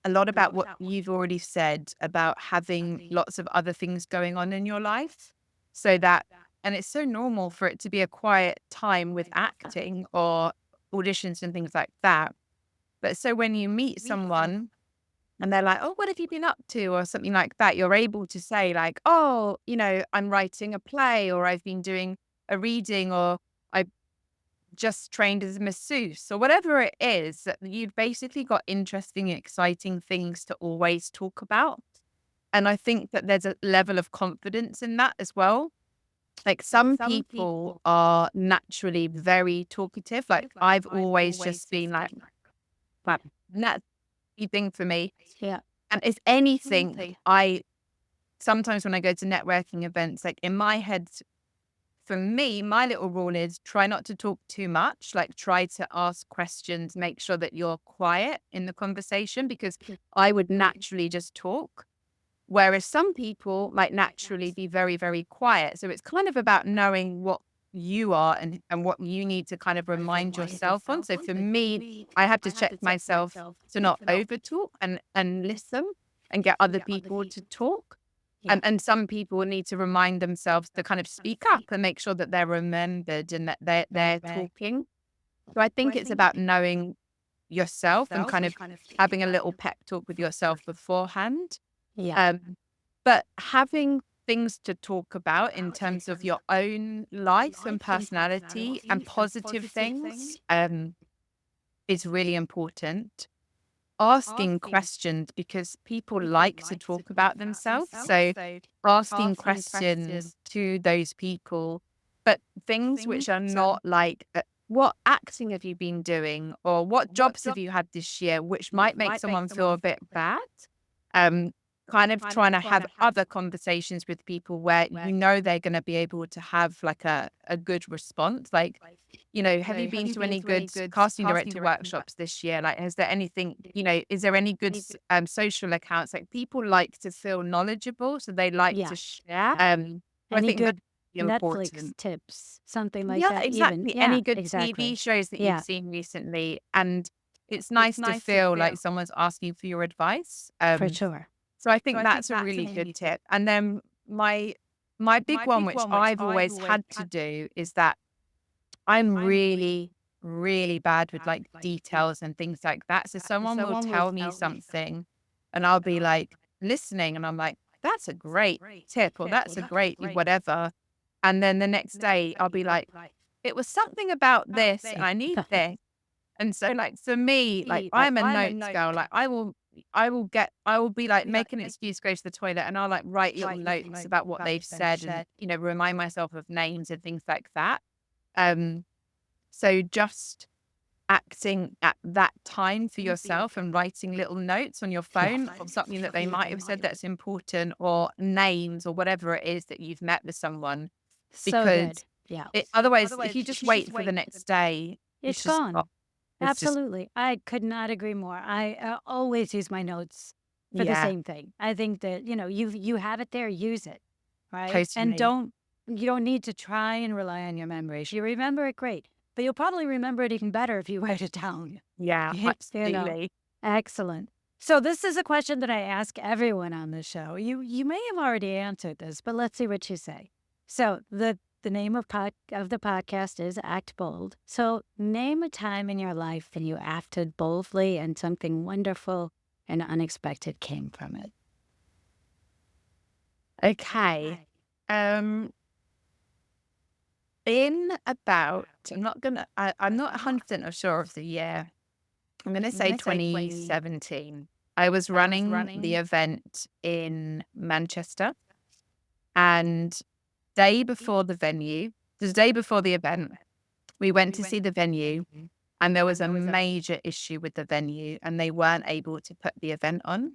a lot about what you've already said about having lots of other things going on in your life. So that, and it's so normal for it to be a quiet time with acting or auditions and things like that. But so when you meet someone and they're like, "Oh, what have you been up to?" or something like that, you're able to say, like, "Oh, I'm writing a play, or I've been doing a reading, or I just trained as a masseuse," or whatever it is, that you've basically got interesting, exciting things to always talk about. And I think that there's a level of confidence in that as well. Like, some people are naturally very talkative. Like, I've always just been like, that, and that's the thing for me. Yeah. And if anything, I sometimes when I go to networking events, like in my head, for me, my little rule is try not to talk too much, like try to ask questions, make sure that you're quiet in the conversation, because I would naturally just talk. Whereas some people might naturally be very, very quiet. So it's kind of about knowing what you are and what you need to kind of remind yourself on. So for me, I have to check myself to not over talk and listen and get other people to talk. Yeah. And some people need to remind themselves to kind of speak up and make sure that they're remembered and that they're talking. So I think it's about knowing yourself and kind of having a little pep talk with yourself beforehand. Yeah. But having things to talk about in terms of your own life and personality and positive things is really important. Asking questions because people like to talk about themselves. So asking questions to those people, but things which are not like, what acting have you been doing? Or what jobs have you had this year? Which might make someone feel a bit bad. Um, Kind of trying to have other conversations with people where you know they're going to be able to have like a good response. Like, have you been to any good casting director workshops this year? Like, has there anything, is there any good social accounts? Like, people like to feel knowledgeable, so they like Yeah. to share. So I Any think that's good really Netflix important. tips, something like Yeah, that even. exactly. Yeah, Any good TV exactly. shows that you've Yeah, seen recently, and it's nice to feel like someone's asking for your advice. for sure. So I think that's a really good tip. And then my big one, which I've always had to do, is that I'm really, really bad with like details and things like that. So someone will tell me something and I'll be like listening and I'm like, that's a great tip or that's a great whatever. And then the next day I'll be like, it was something about this and I need this. And so like for me, like I'm a notes girl. Like I will be like make an excuse, go to the toilet and I'll like write little notes about what they've said and, remind myself of names and things like that. Um, so just acting at that time for yourself and writing little notes on your Yeah. phone of something that they might have said that's important or names or whatever it is that you've met with someone. So Because good. Yeah. otherwise, if you just wait for the next day, It's it's just, gone. it's just, Absolutely. I could not agree more. I always use my notes for the yeah, same thing. I think that, you have it there, use it, right? And totally. you don't need to try and rely on your memory. If you remember it, great. But you'll probably remember it even better if you write it down. Yeah, You know, absolutely. excellent. So this is a question that I ask everyone on the show. You may have already answered this, but let's see what you say. So the name of the podcast is Act Bold. So name a time in your life when you acted boldly and something wonderful and unexpected came from it. Okay. Um, in about, I'm not 100% sure of the year. I'm going to say 2017. I was running the event in Manchester and the day before the event, we went to see the venue and there was a major issue with the venue and they weren't able to put the event on.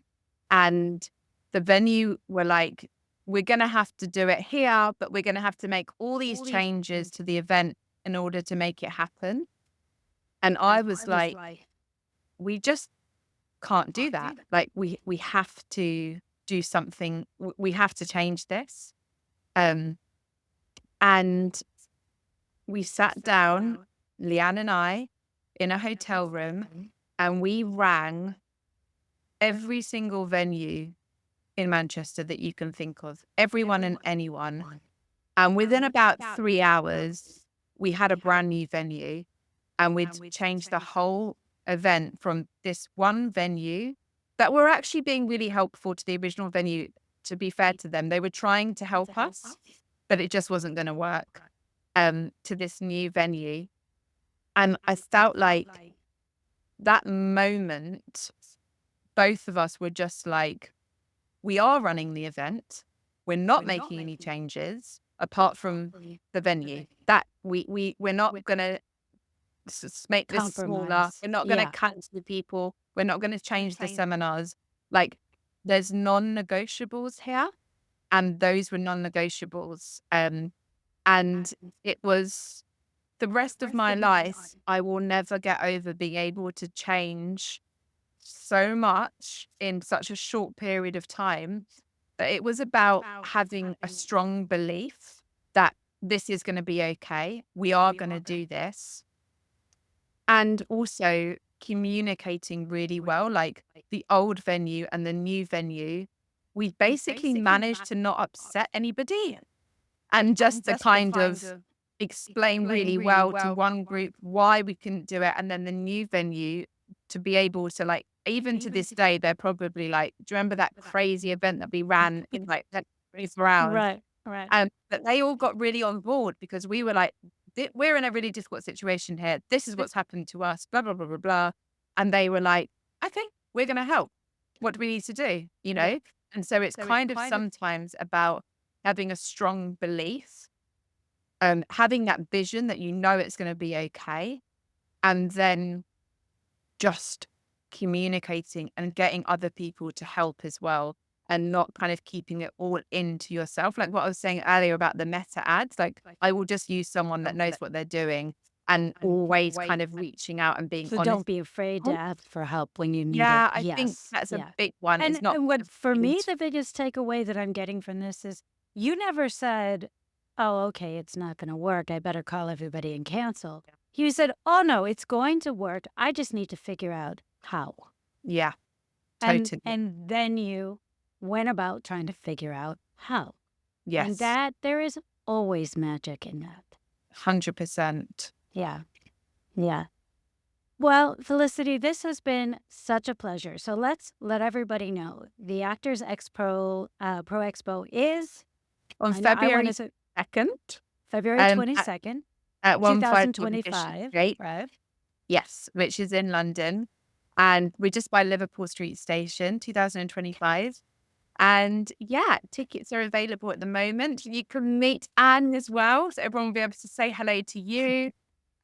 And the venue were like, we're going to have to do it here, but we're going to have to make all these changes to the event in order to make it happen. And I was like, we just can't do that. Like we have to do something. We have to change this. And we sat down, Leanne and I, in a hotel room, and we rang every single venue in Manchester that you can think of, everyone and anyone. And within about 3 hours, we had a brand new venue and we'd changed the whole event from this one venue that were actually being really helpful to the original venue. To be fair to them, they were trying to help us, but it just wasn't going to work to this new venue. And I felt like that moment, both of us were just like, we are running the event. We're not making any changes apart from the venue. That we're not going to make this smaller. Compromise. We're not going to Yeah. cancel the people. We're not going to change the seminars. Like there's non-negotiables here, and those were non-negotiables. And it was the rest of my life, I will never get over being able to change so much in such a short period of time. But it was about having a strong belief that this is going to be okay. We are going to do this. And also communicating really well, like the old venue and the new venue, we basically managed to not upset anybody, and just to kind of explain really well to one group why we couldn't do it. And then the new venue to be able to, like, even to this day, they're probably like, do you remember that crazy event that we ran in like that round? Right, right. But they all got really on board because we were like, we're in a really difficult situation here. This is what's happened to us, blah, blah, blah, blah, blah. And they were like, okay, we're going to help. What do we need to do? You know? And so it's kind of sometimes about having a strong belief, having that vision that you know it's going to be okay, and then just communicating and getting other people to help as well, and not kind of keeping it all into yourself. Like what I was saying earlier about the meta ads, like I will just use someone that knows what they're doing, and always kind of reaching out and being So honest. don't be afraid to ask for help when you need Yeah, it. I think Yes. that's a Yeah. big one. It's not And what for me, afraid. the biggest takeaway that I'm getting from this is you never said, oh, okay, it's not going to work. I better call everybody and cancel. You said, oh, no, it's going to work. I just need to figure out how. Yeah, And, totally. and then you went about trying to figure out how. And Yes, that there is always magic in that. 100%. Yeah. Yeah. Well, Felicity, this has been such a pleasure. So let's let everybody know the Actors Expo Pro Expo is On I know I want February to say 2nd, February at 22nd, 158 Bishop 2025. Street. Right. Yes, which is in London. And we're just by Liverpool Street Station, 2025. And yeah, tickets are available at the moment. You can meet Anne as well, so everyone will be able to say hello to you.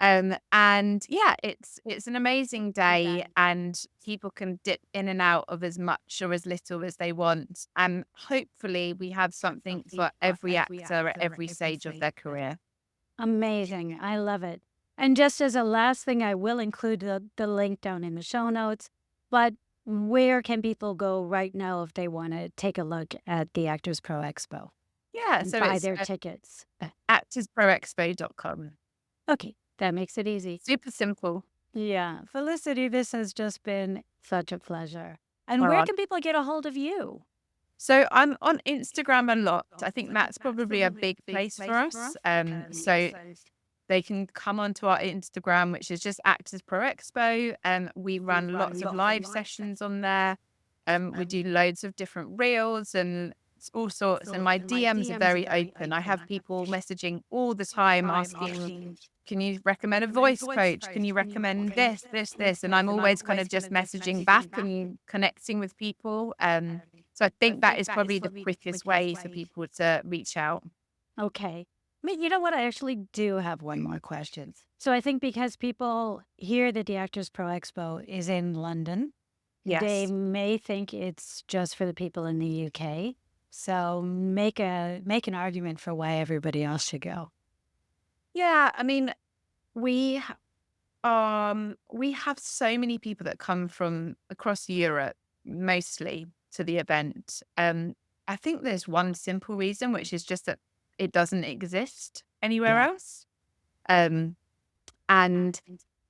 And yeah, it's an amazing day, and people can dip in and out of as much or as little as they want. And hopefully we have something for every actor at every stage of their career. Amazing. I love it. And just as a last thing, I will include the link down in the show notes. But where can people go right now if they want to take a look at the Actors Pro Expo Yeah, and so buy it's their tickets? actorsproexpo.com. Okay, that makes it easy. Super simple. Yeah. Felicity, this has just been such a pleasure. And All where right. can people get a hold of you? So I'm on Instagram a lot. I think that's probably a big place for us. So they can come onto our Instagram, which is just Actors Pro Expo, and we run lots of live sessions on there. We do loads of different reels and all sorts, and my DMs are very open. I have people messaging all the time asking, can you recommend a voice coach? Can you recommend this, this, this? And I'm always kind of just messaging back and connecting with people. So I think that is probably the quickest way for people to reach out. Okay. I mean, you know what? I actually do have one more question. So I think because people hear that the Actors Pro Expo is in London, they Yes. may think it's just for the people in the UK. So make an argument for why everybody else should go. Yeah, I mean, we have so many people that come from across Europe, mostly, to the event. I think there's one simple reason, which is just that it doesn't exist anywhere Yeah. else. And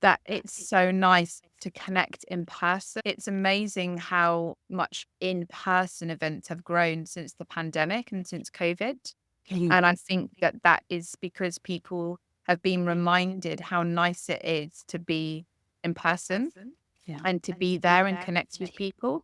that it's so nice to connect in person. It's amazing how much in-person events have grown since the pandemic and since COVID. And I think that that is because people have been reminded how nice it is to be in person Yeah. and to be there and connect with people.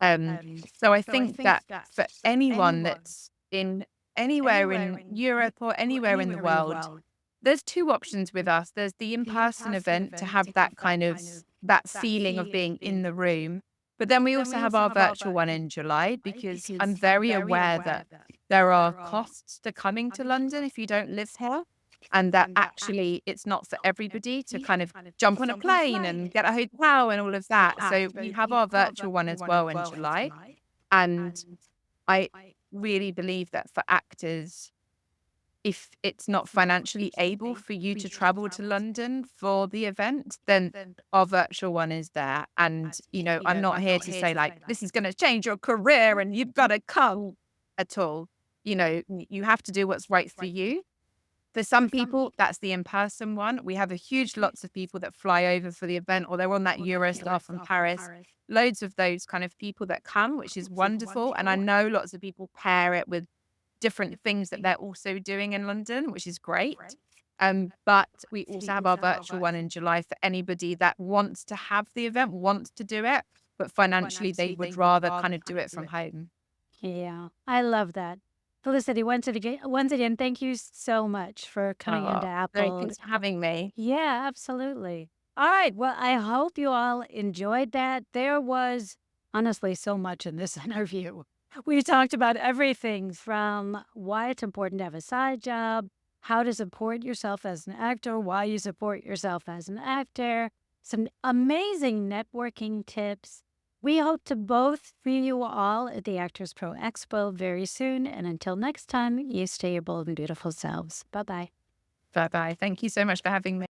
So I think that for anyone that's in anywhere in Europe or anywhere in the world, there's two options with us. There's the in-person event to have that kind of that feeling of being in the room. But then we also have our virtual one in July, because I'm very aware that there are costs to coming to London if you don't live here, and that actually it's not for everybody to kind of jump on a plane and get a hotel and all of that. So we have our virtual one as well in July. And I really believe that for actors, if it's not financially able for you to travel to London for the event, then our virtual one is there. And, I'm not here to say like, this is going to change your career and you've got to come at all. You have to do what's right for you. For some people, that's the in-person one. We have a huge lots of people that fly over for the event, or they're on that Eurostar from Paris. Loads of those kind of people that come, which is wonderful. And I know lots of people pair it with different things that they're also doing in London, which is great. But we also have our virtual one in July for anybody that wants to have the event, wants to do it, but financially they would rather kind of do it from home. Yeah, I love that. Felicity, once again, thank you so much for coming into No, Apple. thanks for having me. Yeah, absolutely. All right. Well, I hope you all enjoyed that. There was honestly so much in this interview. We talked about everything from why it's important to have a side job, how to support yourself as an actor, why you support yourself as an actor, some amazing networking tips. We hope to both see you all at the Actors Pro Expo very soon. And until next time, you stay your bold and beautiful selves. Bye bye. Bye bye. Thank you so much for having me.